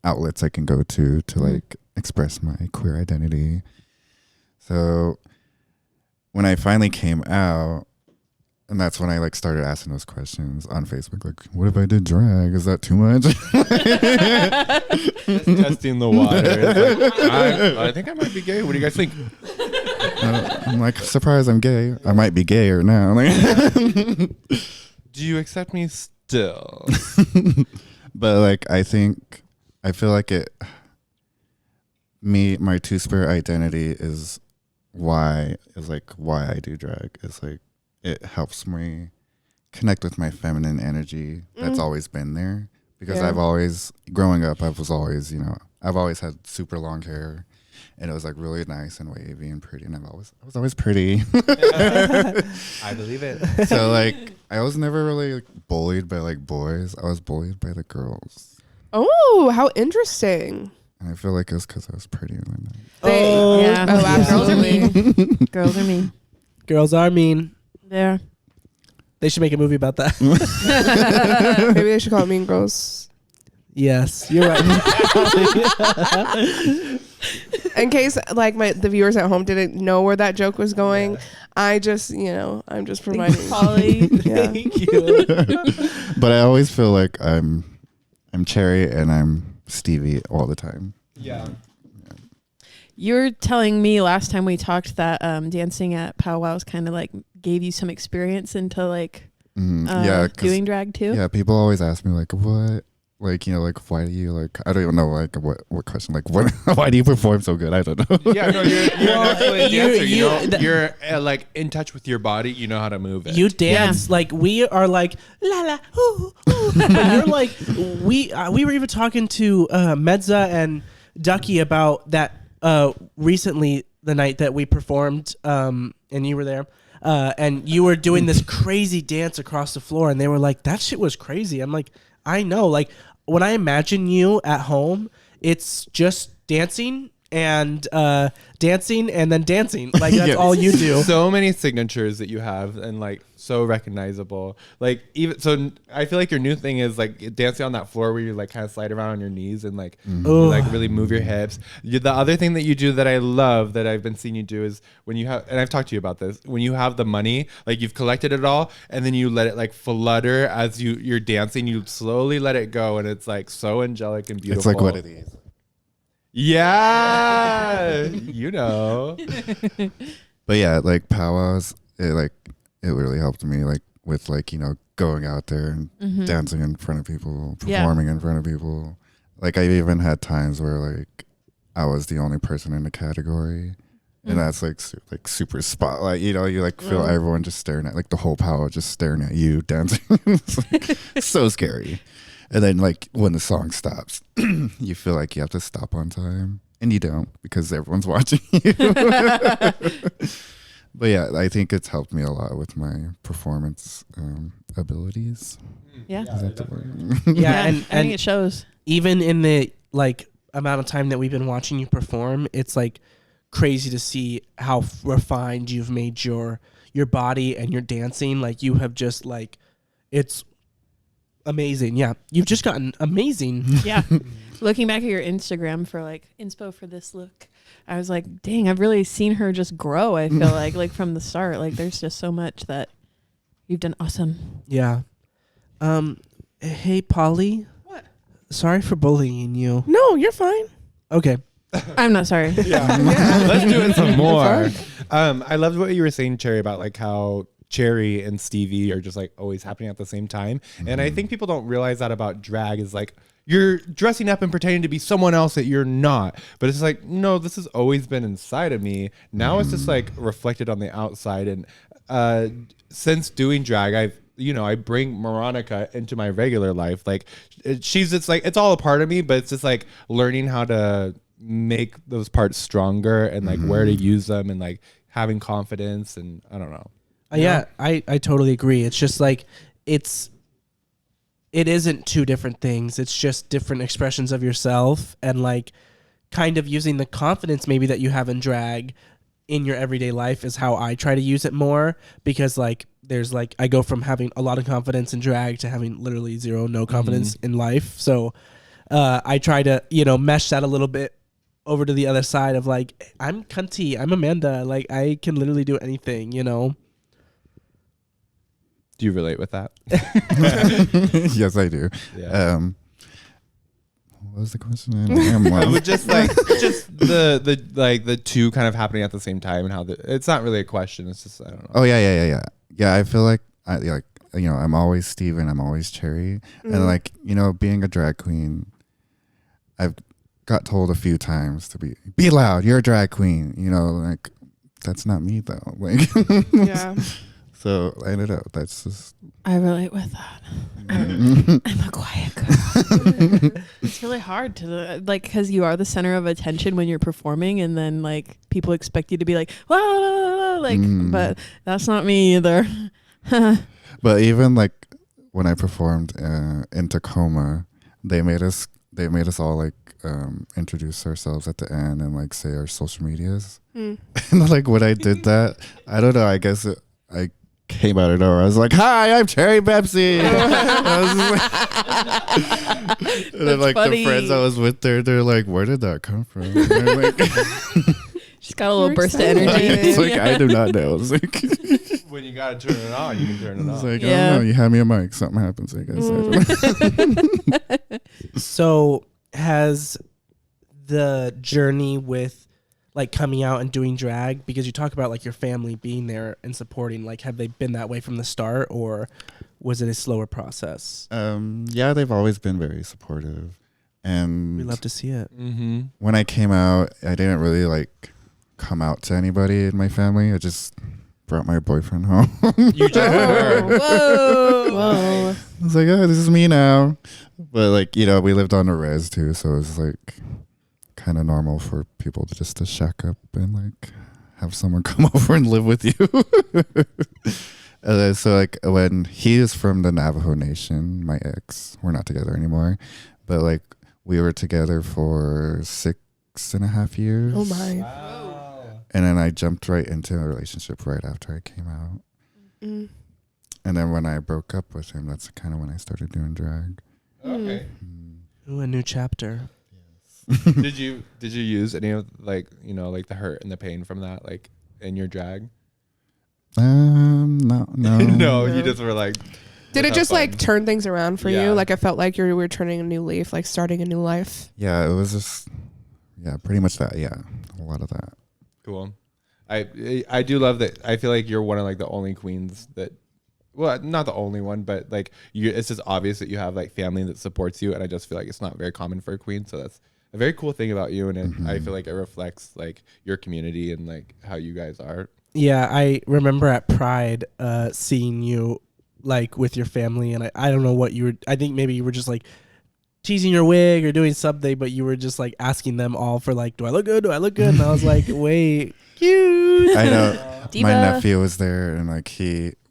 outlets I can go to like express my queer identity. So when I finally came out, and that's when I like started asking those questions on Facebook, like, what if I did drag? Is that too much?
Just testing the water. Like, I think I might be gay. What do you guys think?
I'm like, surprised I'm gay. I might be gayer now. Like,
Do you accept me still?
But like, I feel like my two-spirit identity is why I do drag. It's like, it helps me connect with my feminine energy that's always been there. Because I've always, growing up, I've always had super long hair, and it was like really nice and wavy and pretty, and I was always pretty.
I believe it.
So like, I was never really like, bullied by like boys. I was bullied by the girls,
Oh, how interesting.
and I feel like it was because I was pretty.
Yeah. Girls are
absolutely.
mean. Girls are mean.
Girls are mean.
Yeah.
They should make a movie about that.
Maybe they should call it Mean Girls.
Yes, you're right.
In case like the viewers at home didn't know where that joke was going, I'm just providing.
Polly.
Yeah.
Thank you.
But I always feel like I'm Cherri and I'm Stevie all the time.
Yeah.
You were telling me last time we talked that dancing at powwows kind of like gave you some experience into like doing drag too.
Yeah, people always ask me like, what, like, like, why do you like? I don't even know like what question, like, what? Why do you perform so good? I don't know.
Yeah, no, you're an excellent dancer. You're like in touch with your body. You know how to move it.
You dance like we are like la la ooh, ooh. You're like we were even talking to Medza and Ducky about that recently, the night that we performed, and you were there, and you were doing this crazy dance across the floor, and they were like, that shit was crazy. I'm like, I know, like when I imagine you at home, it's just dancing and then dancing, like that's all you do.
So many signatures that you have, and like so recognizable. Like even so, I feel like your new thing is like dancing on that floor where you like kind of slide around on your knees and like you, like really move your hips. The other thing that you do that I love that I've been seeing you do is when you have, and I've talked to you about this, when you have the money, like you've collected it all, and then you let it like flutter as you're dancing. You slowly let it go, and it's like so angelic and beautiful.
It's like what it is.
Yeah, you know.
But yeah, like powwows, it really helped me, like with like going out there and dancing in front of people, performing in front of people. Like I even had times where like I was the only person in the category, and that's like super spotlight. You like feel everyone just staring at, like the whole powwow just staring at you dancing. It's like, so scary. And then like when the song stops, you feel like you have to stop on time, and you don't because everyone's watching you. But yeah, I think it's helped me a lot with my performance abilities.
Yeah.
Is that the word?
And I think it shows.
Even in the like amount of time that we've been watching you perform, it's like crazy to see how refined you've made your body and your dancing. Like you have just like, it's amazing. Yeah, you've just gotten amazing.
Yeah. Looking back at your Instagram for like inspo for this look, I was like, dang, I've really seen her just grow. I feel like from the start, like there's just so much that you've done awesome.
Yeah. Hey, Polly.
What?
Sorry for bullying you.
No, you're fine.
Okay.
I'm not sorry.
Let's do it some more. I loved what you were saying, Cherri, about like how Cherri and Stevie are just like always happening at the same time. And I think people don't realize that about drag is like you're dressing up and pretending to be someone else that you're not. But it's like, no, this has always been inside of me. Now it's just like reflected on the outside. And since doing drag, I bring Moronica into my regular life. Like it's all a part of me, but it's just like learning how to make those parts stronger and like where to use them and like having confidence. And I don't know.
Yeah, I totally agree. It's just like it isn't two different things. It's just different expressions of yourself, and like kind of using the confidence maybe that you have in drag in your everyday life is how I try to use it more, because like there's like I go from having a lot of confidence in drag to having literally no confidence in life. So I try to, mesh that a little bit over to the other side of like, I'm cunty, I'm Amanda, like I can literally do anything,
Do you relate with that?
Yes, I do.
Yeah.
What was the question? I
was just the two kind of happening at the same time, and how it's not really a question. It's just I don't know.
Oh yeah. Yeah, I feel like I'm always Steven, I'm always Cherri. And like, being a drag queen, I've got told a few times to be loud, you're a drag queen, like that's not me though. Like
Yeah.
so I ended up that's just
I relate with that. I'm a quiet girl. It's really hard to like, because you are the center of attention when you're performing, and then like people expect you to be like, whoa, like, but that's not me either.
But even like when I performed in Tacoma, they made us all like introduce ourselves at the end and like say our social medias. And like when I did that, I don't know, I guess I came out of nowhere. I was like, "Hi, I'm Cherri Bepsi." And then like
funny.
the friends I was with they're like, "Where did that come from?" And they're like,
She's got a little
We're
burst of
excited.
energy.
it's like I do not know. It's like
When you gotta turn it on, you can turn it
it's
on.
like I
Yeah.
don't know. You hand me a mic, something happens. I guess.
So has the journey with like coming out and doing drag, because you talk about like your family being there and supporting, like have they been that way from the start, or was it a slower process?
Yeah, they've always been very supportive, and
We love to see it.
Mm-hmm.
when I came out, I didn't really like come out to anybody in my family. I just brought my boyfriend home.
You just
Whoa.
Whoa.
I was like, "Oh, this is me now." But like, we lived on a res too, so it was like kind of normal for people to just to shack up and like have someone come over and live with you. And then, so like when he is from the Navajo Nation, my ex, we're not together anymore, but like we were together for 6.5 years.
Oh my.
And then I jumped right into a relationship right after I came out.
Mm.
And then when I broke up with him, that's kind of when I started doing drag.
Okay.
Ooh, a new chapter.
did you use any of like like the hurt and the pain from that like in your drag?
No.
No, you just were like.
Did it
have
just
fun.
like turn things around for
Yeah.
you? Like I felt like you were turning a new leaf, like starting a new life.
Yeah, it was just, pretty much that. Yeah, a lot of that.
Cool. I do love that. I feel like you're one of like the only queens that, well, not the only one, but like it's just obvious that you have like family that supports you, and I just feel like it's not very common for a queen. So that's a very cool thing about you, and I feel like it reflects like your community and like how you guys are.
Yeah, I remember at Pride seeing you like with your family, and I don't know what you were. I think maybe you were just like teasing your wig or doing something, but you were just like asking them all for like, "Do I look good? Do I look good?" And I was like, "Wait, cute."
I know.
Diva.
My nephew was there, and like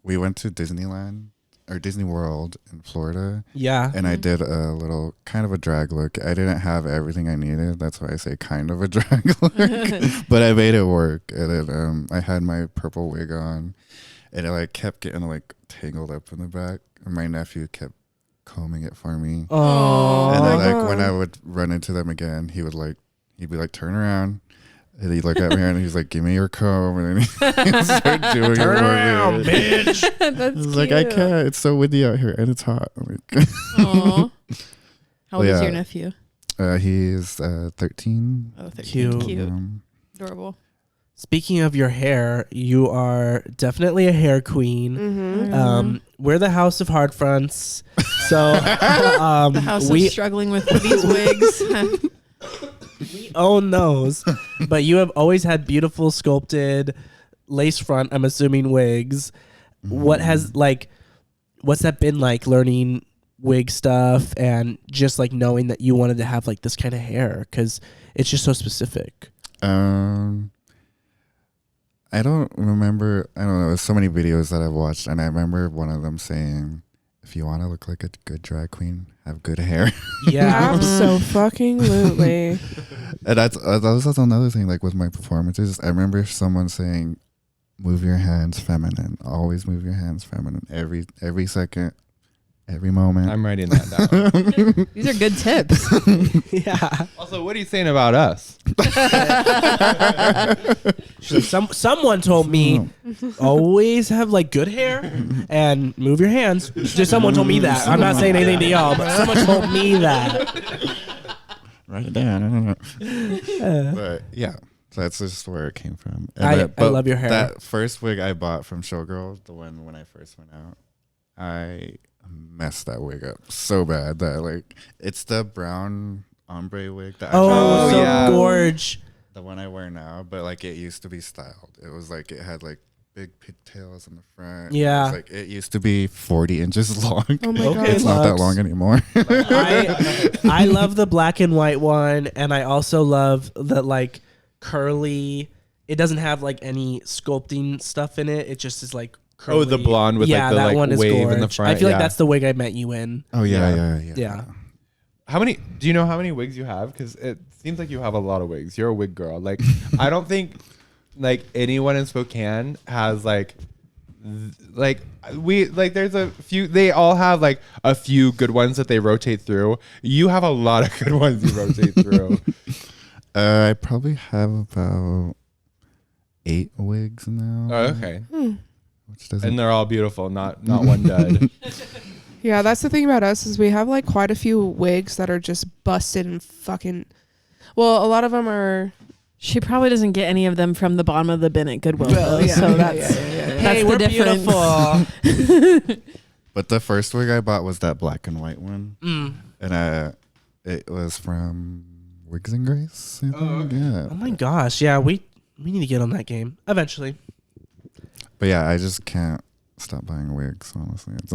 we went to Disneyland or Disney World in Florida,
Yeah.
and I did a little kind of a drag look. I didn't have everything I needed. That's why I say kind of a drag look, but I made it work. And then I had my purple wig on, and it like kept getting like tangled up in the back. And my nephew kept combing it for me.
Oh.
And then
my
like when
God.
I would run into them again, he'd be like, "Turn around." And he'd look at me and he's like, "Give me your comb." And then he'd start doing it.
Turn around,
with it.
bitch.
I
That's
was like, "I can't. It's so windy out here and it's hot." I'm like,
Aw. How old is
Yeah.
your nephew?
he's 13.
Oh, 13.
Cute.
Cute.
Um,
Adorable.
Speaking of your hair, you are definitely a hair queen.
Mm-hmm.
We're the House of Hard Fronts, so
The house
we
of struggling with these wigs.
own those. But you have always had beautiful sculpted lace front, I'm assuming, wigs. What's that been like, learning wig stuff and just like knowing that you wanted to have like this kind of hair, because it's just so specific?
I don't remember. I don't know. There's so many videos that I've watched, and I remember one of them saying, "If you want to look like a good drag queen, have good hair."
Yeah.
Absolutely.
And that's another thing. Like with my performances, I remember someone saying, "Move your hands feminine. Always move your hands feminine. Every second, every moment."
I'm writing that down.
These are good tips.
Yeah.
Also, what are you saying about us?
She's like, someone told me always have like good hair and move your hands. Just someone told me that. I'm not saying anything to y'all, but someone told me that.
Write it down. I don't know. But yeah, so that's just where it came from. And
I
but
love your hair.
That first wig I bought from Showgirl, the one when I first went out, I messed that wig up so bad that like it's the brown ombre wig that
Oh, so
yeah.
gorge.
the one I wear now, but like it used to be styled. It was like it had like big pigtails in the front.
Yeah.
It was like it used to be 40 inches long.
Oh my
Okay.
god.
It's not that
Lux.
long anymore.
I love the black and white one, and I also love the like curly. It doesn't have like any sculpting stuff in it. It just is like curly.
Oh, the blonde with
yeah,
like the
that
like
one is
wave in the
gorge.
front.
I feel like
yeah.
that's the wig I met you in.
Oh yeah.
Yeah.
How many? Do you know how many wigs you have? Because it seems like you have a lot of wigs. You're a wig girl. Like I don't think like anyone in Spokane has like there's a few. They all have like a few good ones that they rotate through. You have a lot of good ones you rotate through.
I probably have about 8 wigs now.
Oh, okay.
Which doesn't.
And they're all beautiful. Not one dud.
Yeah, that's the thing about us is we have like quite a few wigs that are just busted and fucking. Well, a lot of them are.
She probably doesn't get any of them from the bottom of the bin at Goodwill. though, so that's
Hey,
the
we're
difference.
beautiful.
But the first wig I bought was that black and white one, and it was from Wigs and Grace. I think. Yeah.
Oh my gosh, yeah, we need to get on that game eventually.
But yeah, I just can't stop buying wigs. Honestly, it's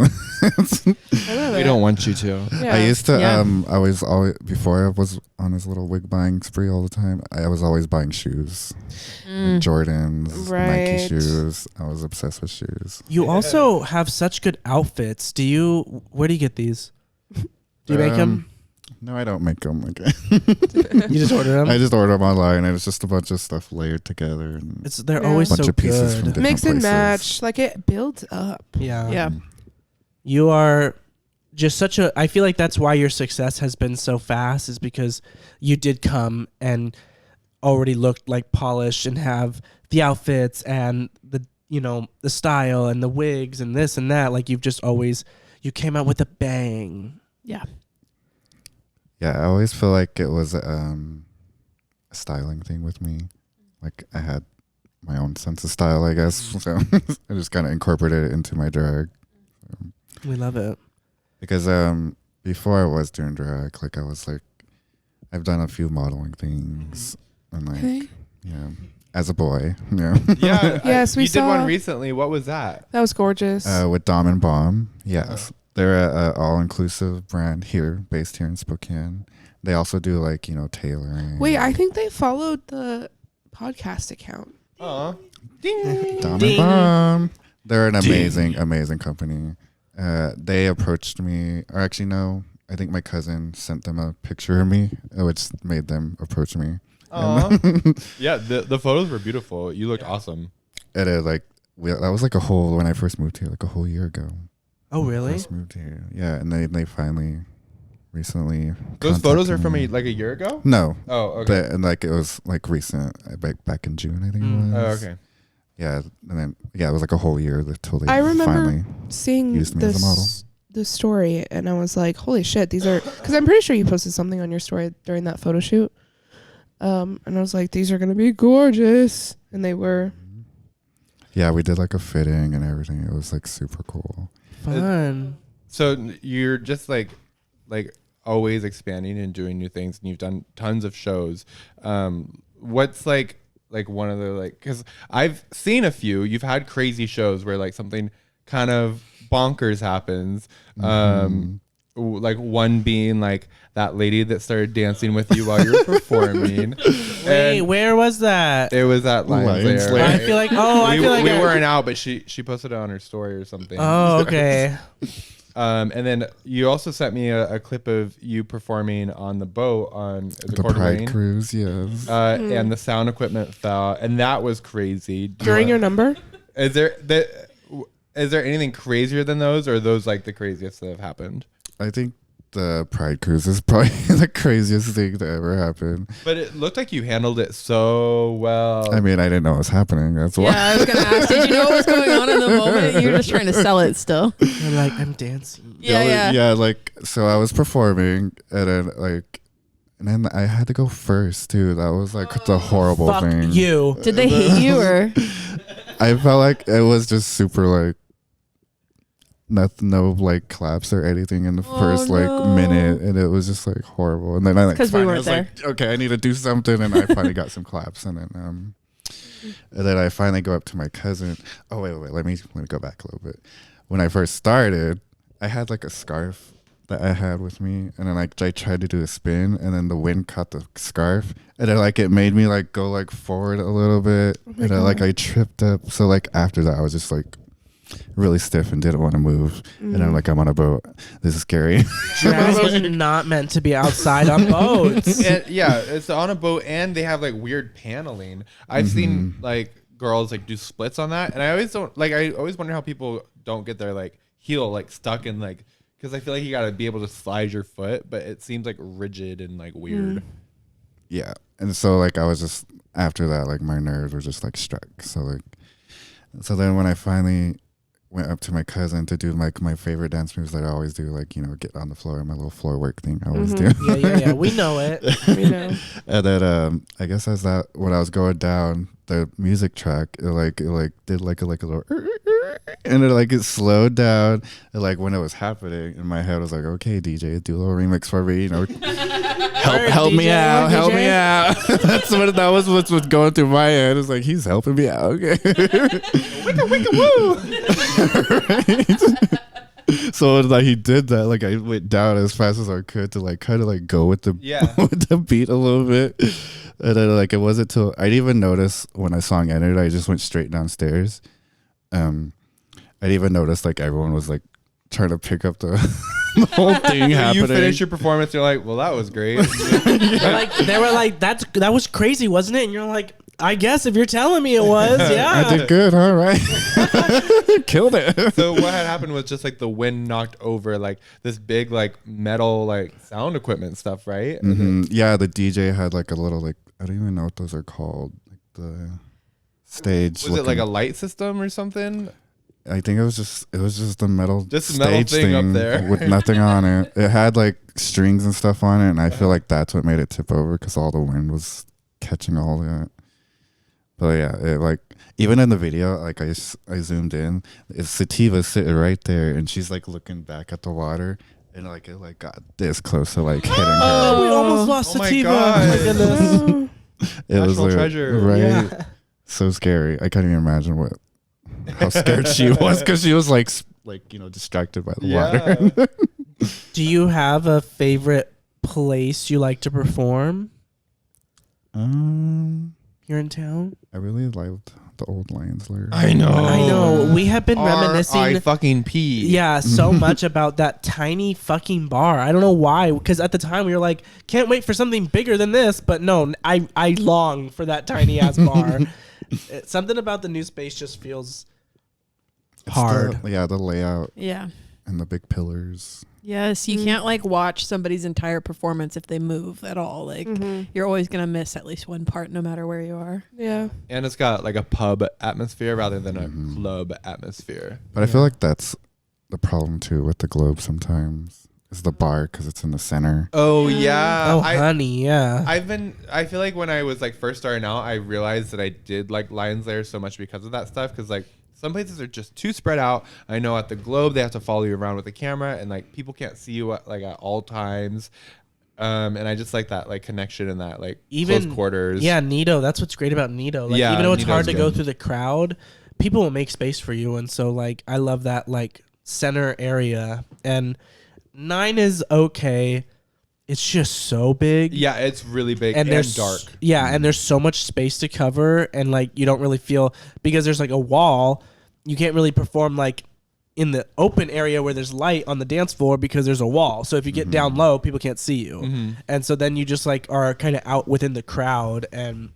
I love
We
it.
don't want you to.
Yeah.
I used to.
Yeah.
I was always before I was on this little wig buying spree all the time. I was always buying shoes, like Jordans, Nike
Right.
shoes. I was obsessed with shoes.
You also have such good outfits. Where do you get these? Do you make them?
No, I don't make them. Like
You just order them?
I just order them online, and it's just a bunch of stuff layered together, and
They're
Yeah.
always
Bunch
so
of pieces from
good.
different
Mix and
places.
match, like it builds up.
Yeah.
Yeah.
You are just such a. I feel like that's why your success has been so fast, is because you did come and already looked like polished and have the outfits and the style and the wigs and this and that. Like you came out with a bang.
Yeah.
Yeah, I always feel like it was a styling thing with me. Like I had my own sense of style, I guess. So I just kind of incorporated it into my drag.
We love it.
Because before I was doing drag, like I was like, I've done a few modeling things, and like,
Okay.
yeah, as a boy, yeah,
Yeah.
Yes, we
you did one
saw-
recently. What was that?
That was gorgeous.
with Dom and Bomb, yes, they're a all-inclusive brand here, based here in Spokane. They also do like tailoring.
Wait, I think they followed the podcast account.
Oh.
Dom
Ding.
and Bomb. They're an amazing company. They approached me, or actually no, I think my cousin sent them a picture of me, which made them approach me.
Yeah, the photos were beautiful. You looked awesome.
It is like that was like when I first moved here, like a whole year ago.
Oh really?
First moved here, yeah, and they finally recently.
Those photos are
contacted
from
me.
like a year ago?
No,
Oh, okay.
but and like it was like recent, back in June, I think it
Oh,
was.
okay.
Yeah, and then it was like a whole year until they
I remember
finally.
seeing
used me as a model.
the story, and I was like, "Holy shit, these are!" Because I'm pretty sure you posted something on your story during that photo shoot. And I was like, "These are gonna be gorgeous," and they were.
Yeah, we did like a fitting and everything. It was like super cool.
Fun.
So you're just like always expanding and doing new things, and you've done tons of shows. What's like one of the because I've seen a few. You've had crazy shows where like something kind of bonkers happens. Like one being like that lady that started dancing with you while you were performing.
Wait,
And
where was that?
it was at Lions
Lions
Lair.
Lair.
I feel like
we weren't out, but she posted it on her story or something.
Oh, okay.
And then you also sent me a clip of you performing on the boat on
The Pride Cruise, yes.
and the sound equipment fell, and that was crazy.
During your number?
Is there anything crazier than those, or are those like the craziest that have happened?
I think the Pride Cruise is probably the craziest thing that ever happened.
But it looked like you handled it so well.
I mean, I didn't know it was happening. That's why.
Yeah, I was gonna ask. Did you know what was going on in the moment? You're just trying to sell it still.
I'm like, I'm dancing.
Yeah.
Like, so I was performing, and then I had to go first too. That was like the horrible
Fuck
thing.
you.
Did they hate you or?
I felt like it was just super like nothing, no like claps or anything in the first like minute, and it was just like horrible. And then I like
because we
finally
weren't
was
there.
like, okay, I need to do something, and I finally got some claps, and then I finally go up to my cousin. Oh wait, let me go back a little bit. When I first started, I had like a scarf that I had with me, and then like I tried to do a spin, and then the wind caught the scarf, and then like it made me like go like forward a little bit, and then like I tripped up. So like after that, I was just like really stiff and didn't want to move, and I'm like, I'm on a boat. This is scary.
Drag is not meant to be outside on boats.
Yeah, it's on a boat, and they have like weird paneling. I've seen like girls like do splits on that, and I always wonder how people don't get their like heel like stuck in like, because I feel like you got to be able to slide your foot, but it seems like rigid and like weird.
Yeah, and so like I was just after that, like my nerves were just like struck. So then when I finally went up to my cousin to do like my favorite dance moves that I always do, like, you know, get on the floor, my little floor work thing I always do.
Yeah. We know it. We know.
And then I guess as that when I was going down the music track, it did like a little and it slowed down, and like when it was happening in my head I was like, okay, DJ, do a little remix for me, you know. help me out. That was what was going through my head. It was like, he's helping me out. Okay. Wicka woo. Right? So like he did that. Like I went down as fast as I could to like kind of like go with the with the beat a little bit. And then like it wasn't till I didn't even notice when a song ended. I just went straight downstairs. I didn't even notice like everyone was like trying to pick up the whole thing happening.
You finish your performance, you're like, well, that was great.
They were like, that was crazy, wasn't it? And you're like, I guess if you're telling me it was, yeah.
I did good, all right. Killed it.
So what had happened was just like the wind knocked over like this big like metal like sound equipment stuff, right?
Mm-hmm. Yeah, the DJ had like a little like, I don't even know what those are called. Like the stage.
Was it like a light system or something?
I think it was just the metal
just a metal thing up there
with nothing on it. It had like strings and stuff on it, and I feel like that's what made it tip over because all the wind was catching all that. But yeah, it like even in the video, like I zoomed in, it's Sativa sitting right there, and she's like looking back at the water, and like it like got this close to like hitting her.
Oh, we almost lost Sativa.
God.
Oh my goodness.
It was
National
like,
treasure.
right?
Yeah.
So scary. I can't even imagine how scared she was because she was like you know, distracted by the water.
Do you have a favorite place you like to perform here in town?
I really liked the old Lions Lair.
I know.
We have been reminiscing.
I fucking pee.
Yeah, so much about that tiny fucking bar. I don't know why, because at the time we were like, can't wait for something bigger than this. But no, I long for that tiny ass bar. Something about the new space just feels hard.
The layout.
Yeah.
And the big pillars.
Yes, you can't like watch somebody's entire performance if they move at all. Like you're always gonna miss at least one part, no matter where you are.
Yeah.
And it's got like a pub atmosphere rather than a club atmosphere.
But I feel like that's the problem too with the Globe sometimes. Is the bar because it's in the center.
Oh yeah.
Honey, yeah.
I feel like when I was like first starting out, I realized that I did like Lions Lair so much because of that stuff. Because like some places are just too spread out. I know at the Globe they have to follow you around with a camera, and like people can't see you at all times. And I just like that like connection and that like
even
close quarters.
Yeah, Nito. That's what's great about Nito. Like even though it's hard to go through the crowd, people will make space for you, and so like I love that like center area. And 9 is okay. It's just so big.
Yeah, it's really big and dark.
Yeah, and there's so much space to cover, and like you don't really feel because there's like a wall. You can't really perform like in the open area where there's light on the dance floor because there's a wall. So if you get down low, people can't see you, and so then you just like are kind of out within the crowd, and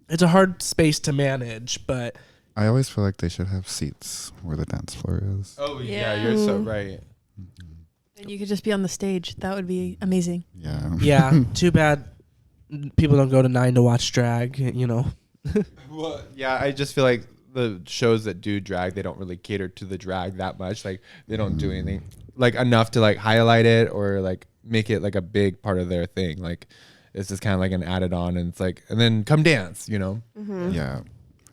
it's a hard space to manage. But
I always feel like they should have seats where the dance floor is.
Oh yeah, you're so right.
And you could just be on the stage. That would be amazing.
Yeah.
Yeah. Too bad people don't go to 9 to watch drag, you know.
Well, yeah, I just feel like the shows that do drag, they don't really cater to the drag that much. Like they don't do anything like enough to like highlight it or like make it like a big part of their thing. Like it's just kind of like an added on, and it's like, and then come dance, you know?
Yeah.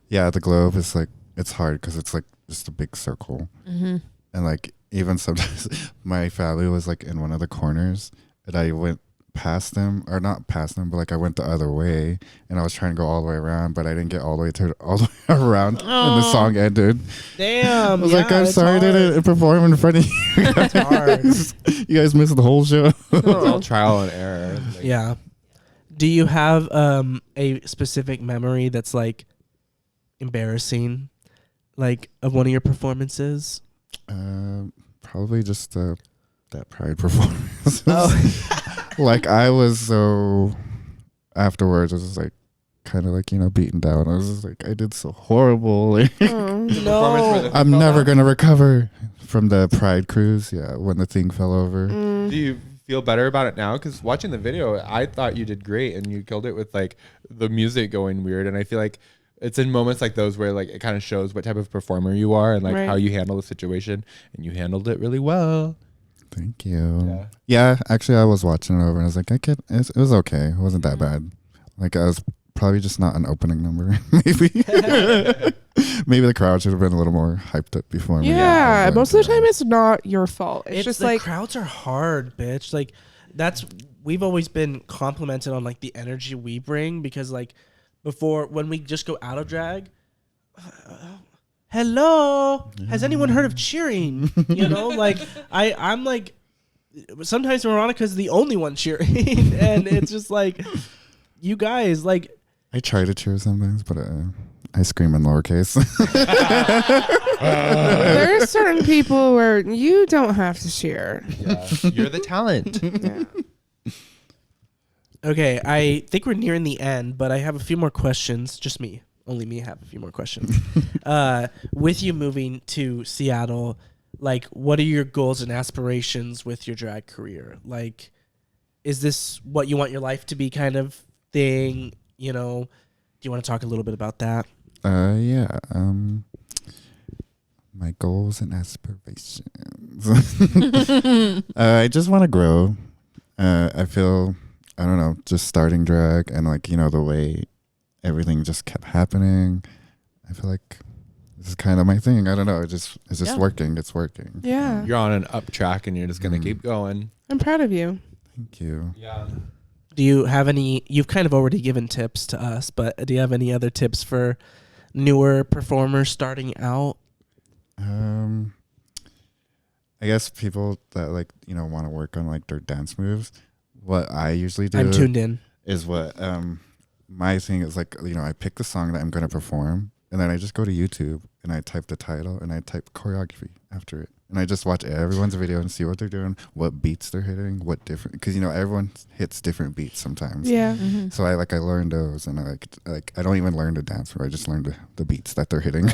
Yeah. The Globe is like, it's hard because it's like just a big circle. And like even sometimes my family was like in one of the corners, and I went past them, or not past them, but like I went the other way, and I was trying to go all the way around, but I didn't get all the way around, and the song ended.
Damn.
I was like, I'm sorry, I didn't perform in front of you.
It's hard.
You guys missed the whole show.
It's all trial and error. Like,
Yeah. Do you have a specific memory that's like embarrassing, like of one of your performances?
Probably just that Pride performance.
Oh.
Like I was so afterwards, I was just like kind of like, you know, beaten down. I was just like, I did so horrible. Like,
No.
I'm never gonna recover from the Pride cruise. Yeah, when the thing fell over.
Do you feel better about it now? Because watching the video, I thought you did great and you killed it with like the music going weird. And I feel like it's in moments like those where like it kind of shows what type of performer you are and like
Right.
how you handle the situation. And you handled it really well.
Thank you. Yeah, actually, I was watching it over and I was like, it was okay. It wasn't that bad. Like I was probably just not an opening number. Maybe. Maybe the crowd should have been a little more hyped up before me.
Yeah,
But,
most of the time it's not your fault. It's just
the
like
crowds are hard, bitch. Like we've always been complimented on like the energy we bring, because like before, when we just go out of drag, hello, has anyone heard of cheering? You know, like I'm like, sometimes Moronica's the only one cheering, and it's just like, you guys, like,
I try to cheer sometimes, but I scream in lowercase.
there are certain people where you don't have to cheer.
Yeah. You're the talent.
Yeah.
okay, I think we're nearing the end, but I have a few more questions. Just me. Only me have a few more questions. With you moving to Seattle, like, what are your goals and aspirations with your drag career? Like, is this what you want your life to be, kind of thing? You know, do you want to talk a little bit about that?
Yeah. My goals and aspirations. I just want to grow. I feel, I don't know, just starting drag and like, you know, the way everything just kept happening. I feel like this is kind of my thing. I don't know. It's just working. It's working.
Yeah.
You're on an up track and you're just going to keep going.
I'm proud of you.
Thank you.
Yeah.
Do you have any, you've kind of already given tips to us, but do you have any other tips for newer performers starting out?
I guess people that like, you know, want to work on like their dance moves. What I usually do
I'm tuned in.
is what my thing is like, you know, I pick the song that I'm going to perform and then I just go to YouTube and I type the title and I type choreography after it. And I just watch everyone's video and see what they're doing, what beats they're hitting, what different, because you know everyone hits different beats sometimes.
Yeah.
So I learn those, and I don't even learn the dance, I just learn the beats that they're hitting.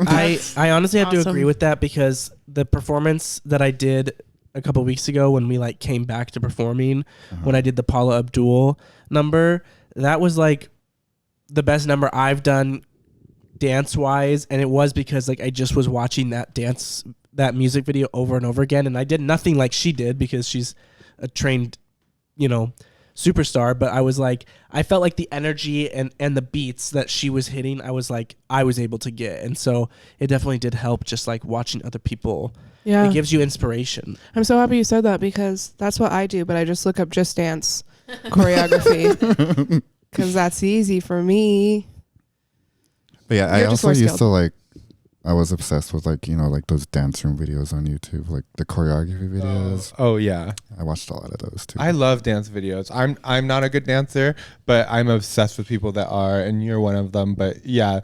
I honestly have to
awesome.
agree with that, because the performance that I did a couple weeks ago when we like came back to performing, when I did the Paula Abdul number, that was like the best number I've done dance wise, and it was because like I just was watching that music video over and over again, and I did nothing like she did because she's a trained, you know, superstar, but I was like, I felt like the energy and the beats that she was hitting, I was able to get, and so it definitely did help just like watching other people.
Yeah.
It gives you inspiration.
I'm so happy you said that, because that's what I do, but I just look up Just Dance choreography because that's easy for me.
But yeah, I
You're just
also
more
used
skilled.
to like, I was obsessed with like, you know, like those dance room videos on YouTube, like the choreography videos.
Oh yeah.
I watched a lot of those too.
I love dance videos. I'm not a good dancer, but I'm obsessed with people that are, and you're one of them. But yeah,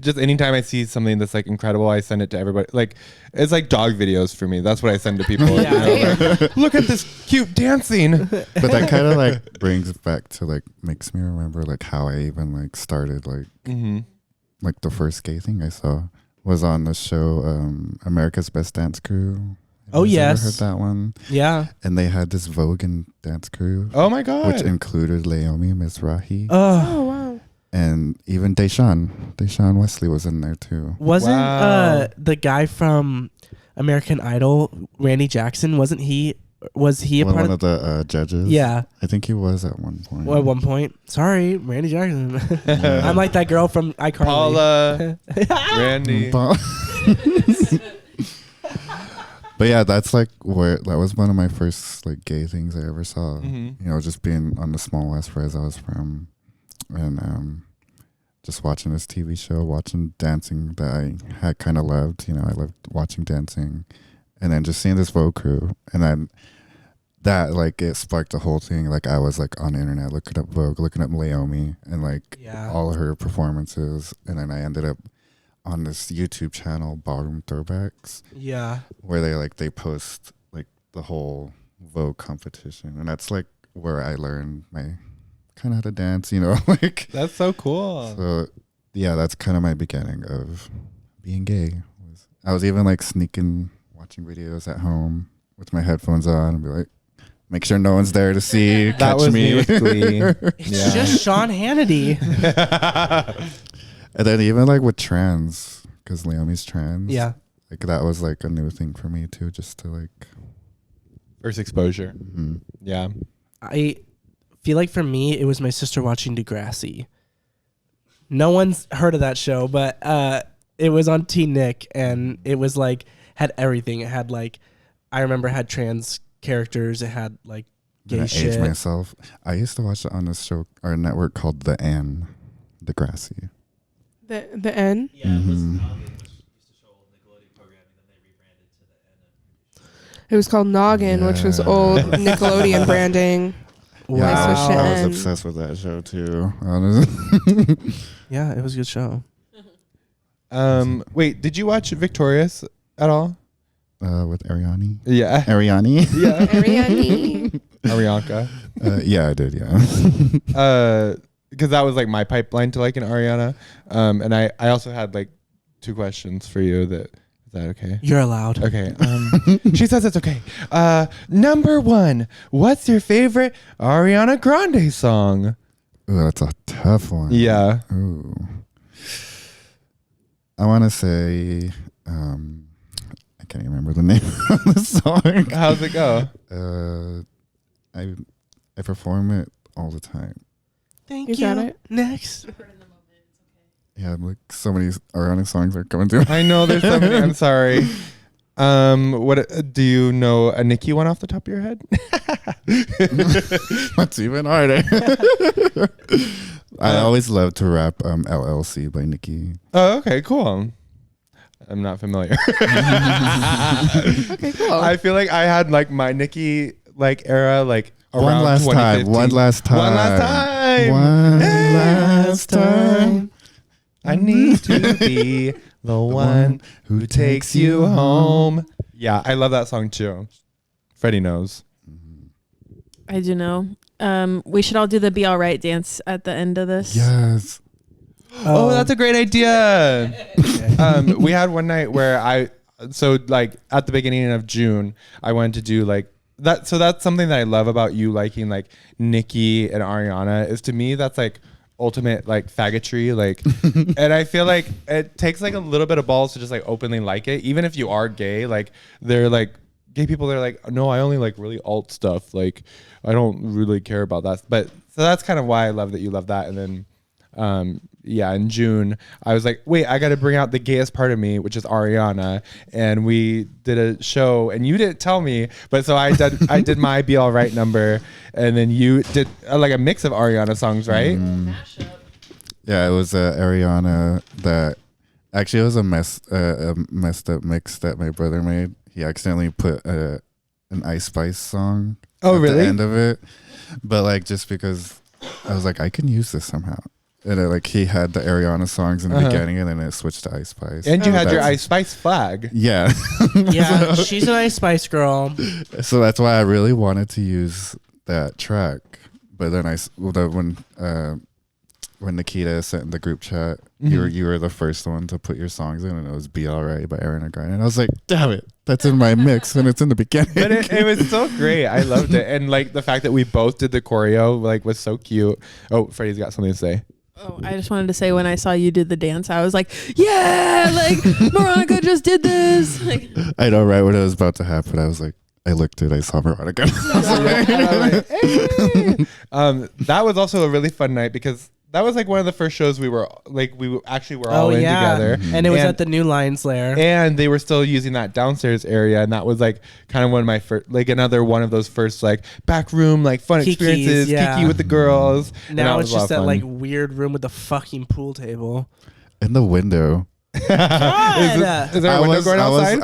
just anytime I see something that's like incredible, I send it to everybody. Like, it's like dog videos for me. That's what I send to people.
Yeah.
You know, like, look at this cute dancing.
But that kind of like brings it back to like, makes me remember like how I even like started like, like the first gay thing I saw was on the show America's Best Dance Crew.
Oh,
You ever
yes.
heard that one?
Yeah.
And they had this Vogue and dance crew,
Oh my god.
which included Leomi Mizrahi,
Oh, wow.
and even Deshaun Wesley was in there too.
Wasn't
Wow.
the guy from American Idol, Randy Jackson, was he a part
One
of
of the judges.
Yeah.
I think he was at one point.
Well, at one point. Sorry, Randy Jackson. I'm like that girl from iCarly.
Paula, Randy.
But yeah, that's like where that was one of my first like gay things I ever saw.
Mhm.
You know, just being on the small West Res I was from, and just watching this TV show, watching dancing that I had kind of loved. You know, I loved watching dancing, and then just seeing this Vogue crew, and then that like it sparked the whole thing. Like I was like on the internet looking up Vogue, looking up Naomi, and like all of her performances, and then I ended up on this YouTube channel, Ballroom Throwbacks.
Yeah.
Where they post like the whole Vogue competition, and that's like where I learned my kind of how to dance, you know, like
That's so cool.
so. Yeah, that's kind of my beginning of being gay. I was even like sneaking watching videos at home with my headphones on and be like, make sure no one's there to see.
That
Catch
was
me.
me with Glee.
It's just Sean Hannity.
And then even like with trans, because Naomi's trans.
Yeah.
Like that was like a new thing for me too, just to like.
First exposure.
Mhm.
Yeah.
I feel like for me, it was my sister watching Degrassi. No one's heard of that show, but it was on Teen Nick, and it was like had everything. It had like, I remember it had trans characters. It had like
Gonna
gay shit.
age myself. I used to watch it on this show or network called The N, Degrassi.
The N.
Mhm.
It was called Noggin, which was old Nickelodeon branding.
Yeah,
They switched to
I was
N.
obsessed with that show too. Honestly.
Yeah, it was a good show.
Wait, did you watch Victorious at all?
With Ariani.
Yeah.
Ariani.
Yeah.
Ariani.
Arianka.
Yeah, I did. Yeah.
Because that was like my pipeline to like an Ariana. And I also had like 2 questions for you. Is that okay?
You're allowed.
Okay. She says it's okay. Number 1, what's your favorite Ariana Grande song?
Ooh, that's a tough one.
Yeah.
Ooh. I want to say, I can't even remember the name of the song.
How's it go?
I perform it all the time.
Thank
You
you.
got it?
Next.
Yeah, like so many Ariana songs are coming through.
I know there's so many. I'm sorry. What do you know a Nicki one off the top of your head?
That's even harder. I always love to rap LLC by Nicki.
Oh, okay, cool. I'm not familiar.
Okay, cool.
I feel like I had like my Nicki like era like around
One last time.
2015.
One last time.
One last time.
One
Hey.
last time.
I need to be the one who takes you home. Yeah, I love that song too. Freddie knows.
I do know. We should all do the Be Alright dance at the end of this.
Yes.
Oh, that's a great idea. We had one night where so like at the beginning of June, I wanted to do like that. So that's something that I love about you liking like Nicki and Ariana is to me, that's like ultimate like faggotry. Like, and I feel like it takes like a little bit of balls to just like openly like it. Even if you are gay, like they're like gay people. They're like, no, I only like really alt stuff. Like I don't really care about that. But so that's kind of why I love that you love that. And then, yeah, in June, I was like, wait, I got to bring out the gayest part of me, which is Ariana. And we did a show, and you didn't tell me, but so I did my Be All Right number, and then you did like a mix of Ariana songs, right?
Yeah, it was Ariana that actually it was a messed up mix that my brother made. He accidentally put an Ice Spice song at the end of it, but like just because I was like, I can use this somehow. And like he had the Ariana songs in the beginning, and then it switched to Ice Spice.
And you had your Ice Spice flag.
Yeah.
Yeah, she's a nice Spice Girl.
So that's why I really wanted to use that track. But then when Nikita sent in the group chat, you were the first one to put your songs in, and it was Be Alright by Ariana Grande. And I was like, damn it, that's in my mix, and it's in the beginning.
But it was so great. I loved it. And like the fact that we both did the choreo like was so cute. Oh, Freddie's got something to say.
Oh, I just wanted to say when I saw you did the dance, I was like, yeah, like Moronica just did this. Like,
I know, right when it was about to happen, I was like, I looked at it, I saw Moronica.
That was also a really fun night because That was like one of the first shows we were actually were all in together.
And it was at the New Lines Lair.
And they were still using that downstairs area, and that was like kind of one of my first, like another one of those first like back room like fun
Kiki's,
experiences, Kiki with the girls.
Now it's just that like weird room with the fucking pool table.
In the window.
Is there a window going outside?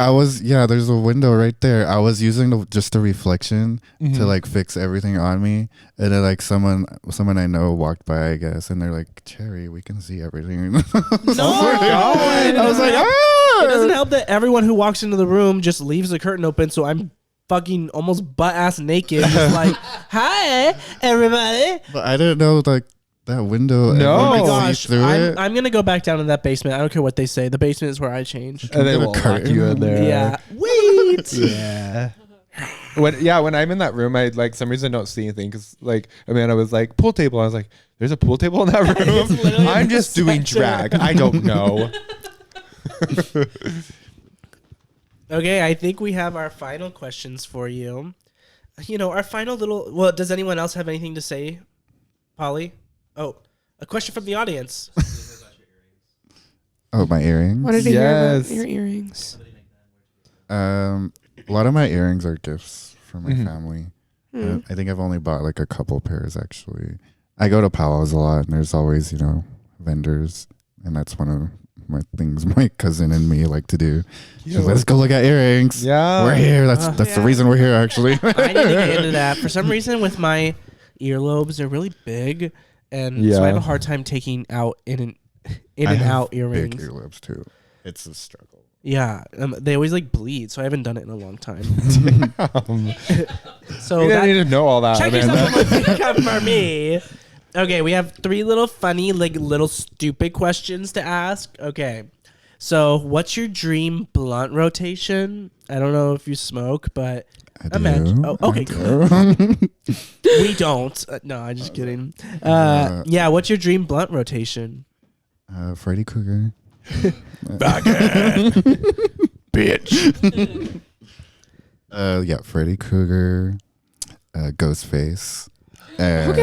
There's a window right there. I was using just the reflection to like fix everything on me, and then like someone I know walked by, I guess, and they're like, "Cherri, we can see everything."
No, I was like, it doesn't help that everyone who walks into the room just leaves the curtain open, so I'm fucking almost butt ass naked, just like, "Hi, everybody."
But I didn't know like that window.
No.
Oh
Oh my
Gosh, I'm gonna go back down to that basement. I don't care what they say. The basement is where I change.
And they will lock you in there.
Yeah. Wait.
Yeah. When I'm in that room, I like some reason don't see anything because like Amanda was like pool table. I was like, "There's a pool table in that room." I'm just doing drag. I don't know.
Okay, I think we have our final questions for you. You know, our final little. Well, does anyone else have anything to say, Polly? Oh, a question from the audience.
Oh, my earrings.
What did you hear
Yes.
about your earrings?
A lot of my earrings are gifts from my family. I think I've only bought like a couple pairs actually. I go to Powell's a lot, and there's always vendors, and that's one of my things my cousin and me like to do. She's like, let's go look at earrings.
Yeah.
We're here. That's the reason we're here actually.
I need to get into that. For some reason, with my earlobes, they're really big, and so I have a hard time taking out in and out earrings.
Big earlobes too. It's a struggle.
Yeah, they always like bleed, so I haven't done it in a long time. So
You don't need to know all that,
check
Amanda.
yourself out for me. Okay, we have 3 little funny, like little stupid questions to ask. Okay, so what's your dream blunt rotation? I don't know if you smoke, but imagine. Oh, okay, cool. We don't. No, I'm just kidding. Yeah, what's your dream blunt rotation?
Freddie Krueger.
Bitch.
Yeah, Freddie Krueger, Ghostface, and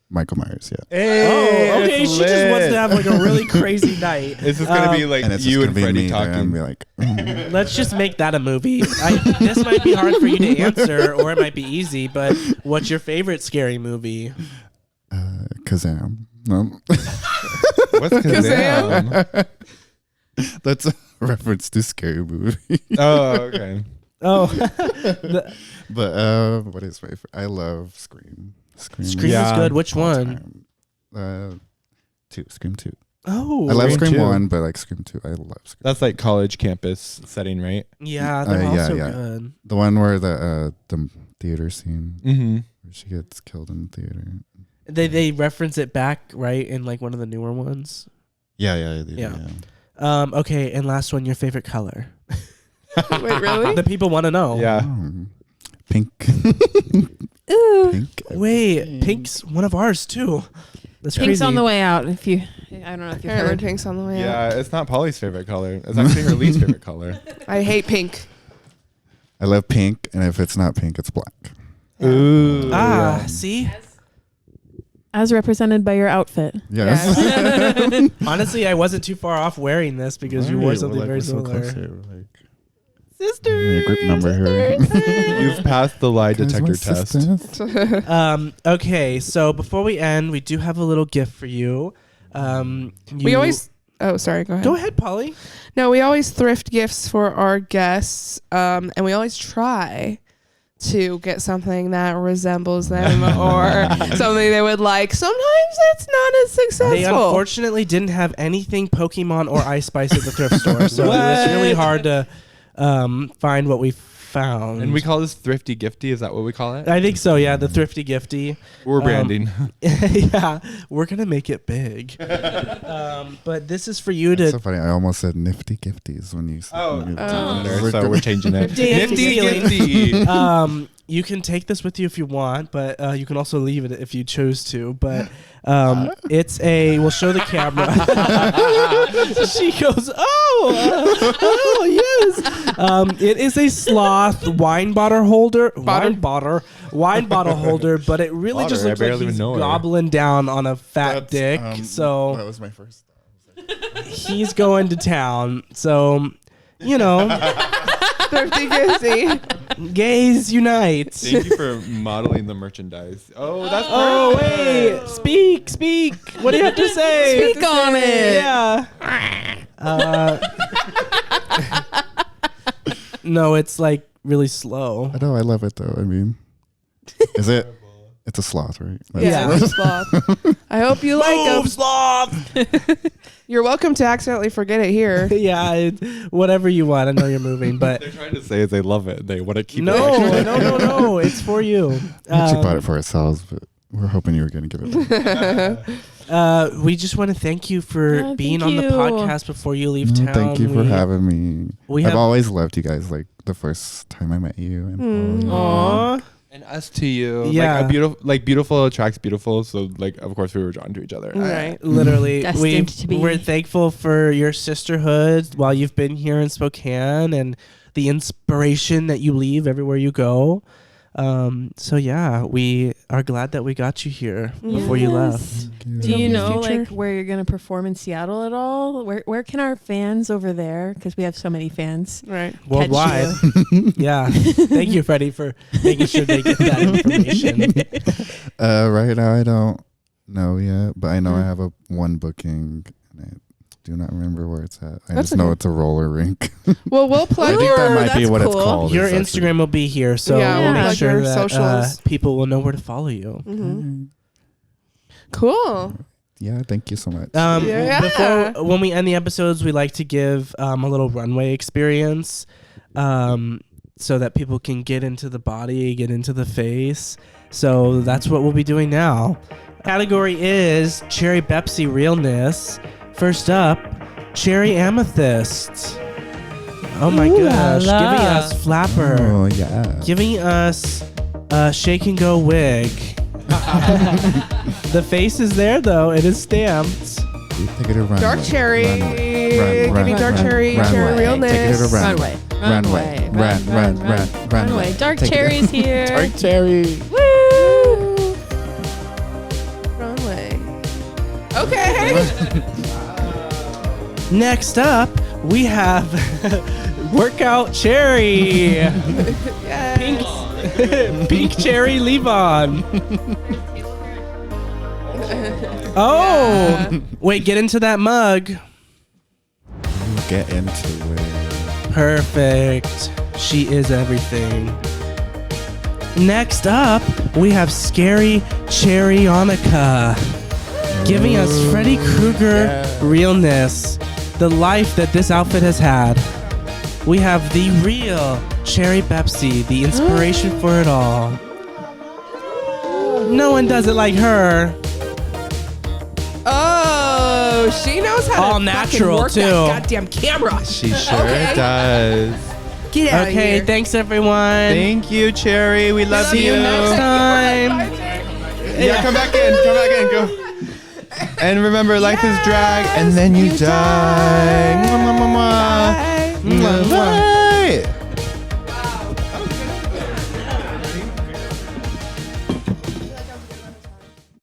Michael Myers. Yeah,
Hey,
Oh, okay.
it's
She just wants
lit.
to have like a really crazy night.
It's just gonna be like
and it's
you
just
and
gonna be
Freddie
me there and
talking.
be like,
Let's just make that a movie. This might be hard for you to answer, or it might be easy. But what's your favorite scary movie?
Kazam. No,
What's Kazam?
that's a reference to Scary Movie.
Oh, okay.
Oh,
But what is my? I love Scream.
Scream
Yeah.
is good. Which
all
one?
time. 2. Scream 2.
Oh,
I love
Scream
Scream
2.
1, but like Scream 2, I love Scream.
That's like college campus setting, right?
yeah, they're
yeah,
also
yeah.
good.
The one where the theater scene
Mm-hmm.
where she gets killed in the theater.
They reference it back right in like one of the newer ones.
Yeah.
Okay, and last one, your favorite color.
Wait, really?
The people want to know.
Yeah.
Pink.
Ooh.
Pink.
Wait, pink's one of ours too. That's
Pink's
crazy.
on the way out. If you, I don't know if you've
Apparently
heard.
pink's on the way out.
Yeah, it's not Polly's favorite color. It's actually her least favorite color.
I hate pink.
I love pink, and if it's not pink, it's black.
Ooh.
See?
As represented by your outfit.
Yes.
Honestly, I wasn't too far off wearing this because you wore something very similar.
Sister. Group number here.
You've passed the lie detector test.
Okay, so before we end, we do have a little gift for you.
We always. Oh, sorry. Go ahead.
Go ahead, Polly.
No, we always thrift gifts for our guests, and we always try to get something that resembles them or something they would like. Sometimes it's not as successful.
They unfortunately didn't have anything Pokemon or Ice Spice at the thrift store, so it was really hard to find what we found.
And we call this thrifty gifty. Is that what we call it?
I think so, yeah, the thrifty gifty.
We're branding.
Yeah, we're going to make it big. But this is for you
That's
to...
so funny. I almost said nifty gifties when you said
So we're changing it.
Nifty
Nifty
stealing.
gifty.
you can take this with you if you want, but you can also leave it if you choose to. But it's a. We'll show the camera. She goes, oh yes. It is a sloth wine bottle holder. Wine bottle holder, but it really just looks like he's gobbling down on a fat dick. So
that was my first.
He's going to town. So, you know.
Thrifty Goosey.
Gays unite.
Thank you for modeling the merchandise. Oh, that's perfect.
Wait. Speak. What do you have to say?
Speak on it.
Yeah. No, it's like really slow.
I know. I love it though. I mean, is it? It's a sloth, right?
Yeah, it's a sloth. I hope you like them.
Sloth.
You're welcome to accidentally forget it here.
Yeah, whatever you want. I know you're moving, but
They're trying to say is they love it. They want to keep it.
No. It's for you.
We actually bought it for ourselves, but we're hoping you were going to give it back.
We just want to thank you for being on the podcast before you leave town.
Thank you for having me. I've always loved you guys. Like the first time I met you. And
Aww.
And us to you.
Yeah.
Beautiful attracts beautiful. So like, of course we were drawn to each other.
Right.
Literally.
Destined to be.
We're thankful for your sisterhood while you've been here in Spokane and the inspiration that you leave everywhere you go. So yeah, we are glad that we got you here before you left.
Do you know like where you're gonna perform in Seattle at all? Where can our fans over there, because we have so many fans,
Right.
Worldwide. Yeah. Thank you, Freddie, for making sure they get that information.
Right now I don't know yet, but I know I have one booking. And I do not remember where it's at. I just know it's a roller rink.
Well, we'll plug
I think that might be
that's
what it's
cool.
called.
Your
It's actually-
Instagram will be here, so
Yeah,
we'll
we'll
make
plug
sure
your
that
socials.
people will know where to follow you.
Cool.
Yeah, thank you so much.
Yeah.
Before, when we end the episodes, we like to give a little runway experience, so that people can get into the body, get into the face. So that's what we'll be doing now. Category is Cherri Bepsi Realness. First up, Cherri Amethyst. Oh my
Ooh la
gosh,
la.
giving us flapper,
Oh yeah.
giving us shake and go wig. The face is there though; it is stamped.
Take it around.
Dark cherry.
Run,
Giving dark cherry. Cherry realness.
Take it around.
Runway.
Runway.
Dark
Take it-
cherry's here.
Dark cherry.
Woo!
Runway. Okay.
Next up, we have Workout Cherry. Pink Cherry Levon. Oh, wait, get into that mug.
Get into it.
Perfect. She is everything. Next up, we have Scary Cherryonica, giving us Freddy Krueger realness, the life that this outfit has had. We have the real Cherri Bepsi, the inspiration for it all. No one does it like her.
Oh, she knows how
All
to
natural,
work
too.
that goddamn camera.
She sure does.
Get out of
Okay,
here.
thanks everyone.
Thank you, Cherri. We love
See
you.
you next time.
Yeah, come back in. Go. And remember, life is drag, and then you die. Mwah, mwah, mwah, mwah.
Bye.
Mwah, mwah.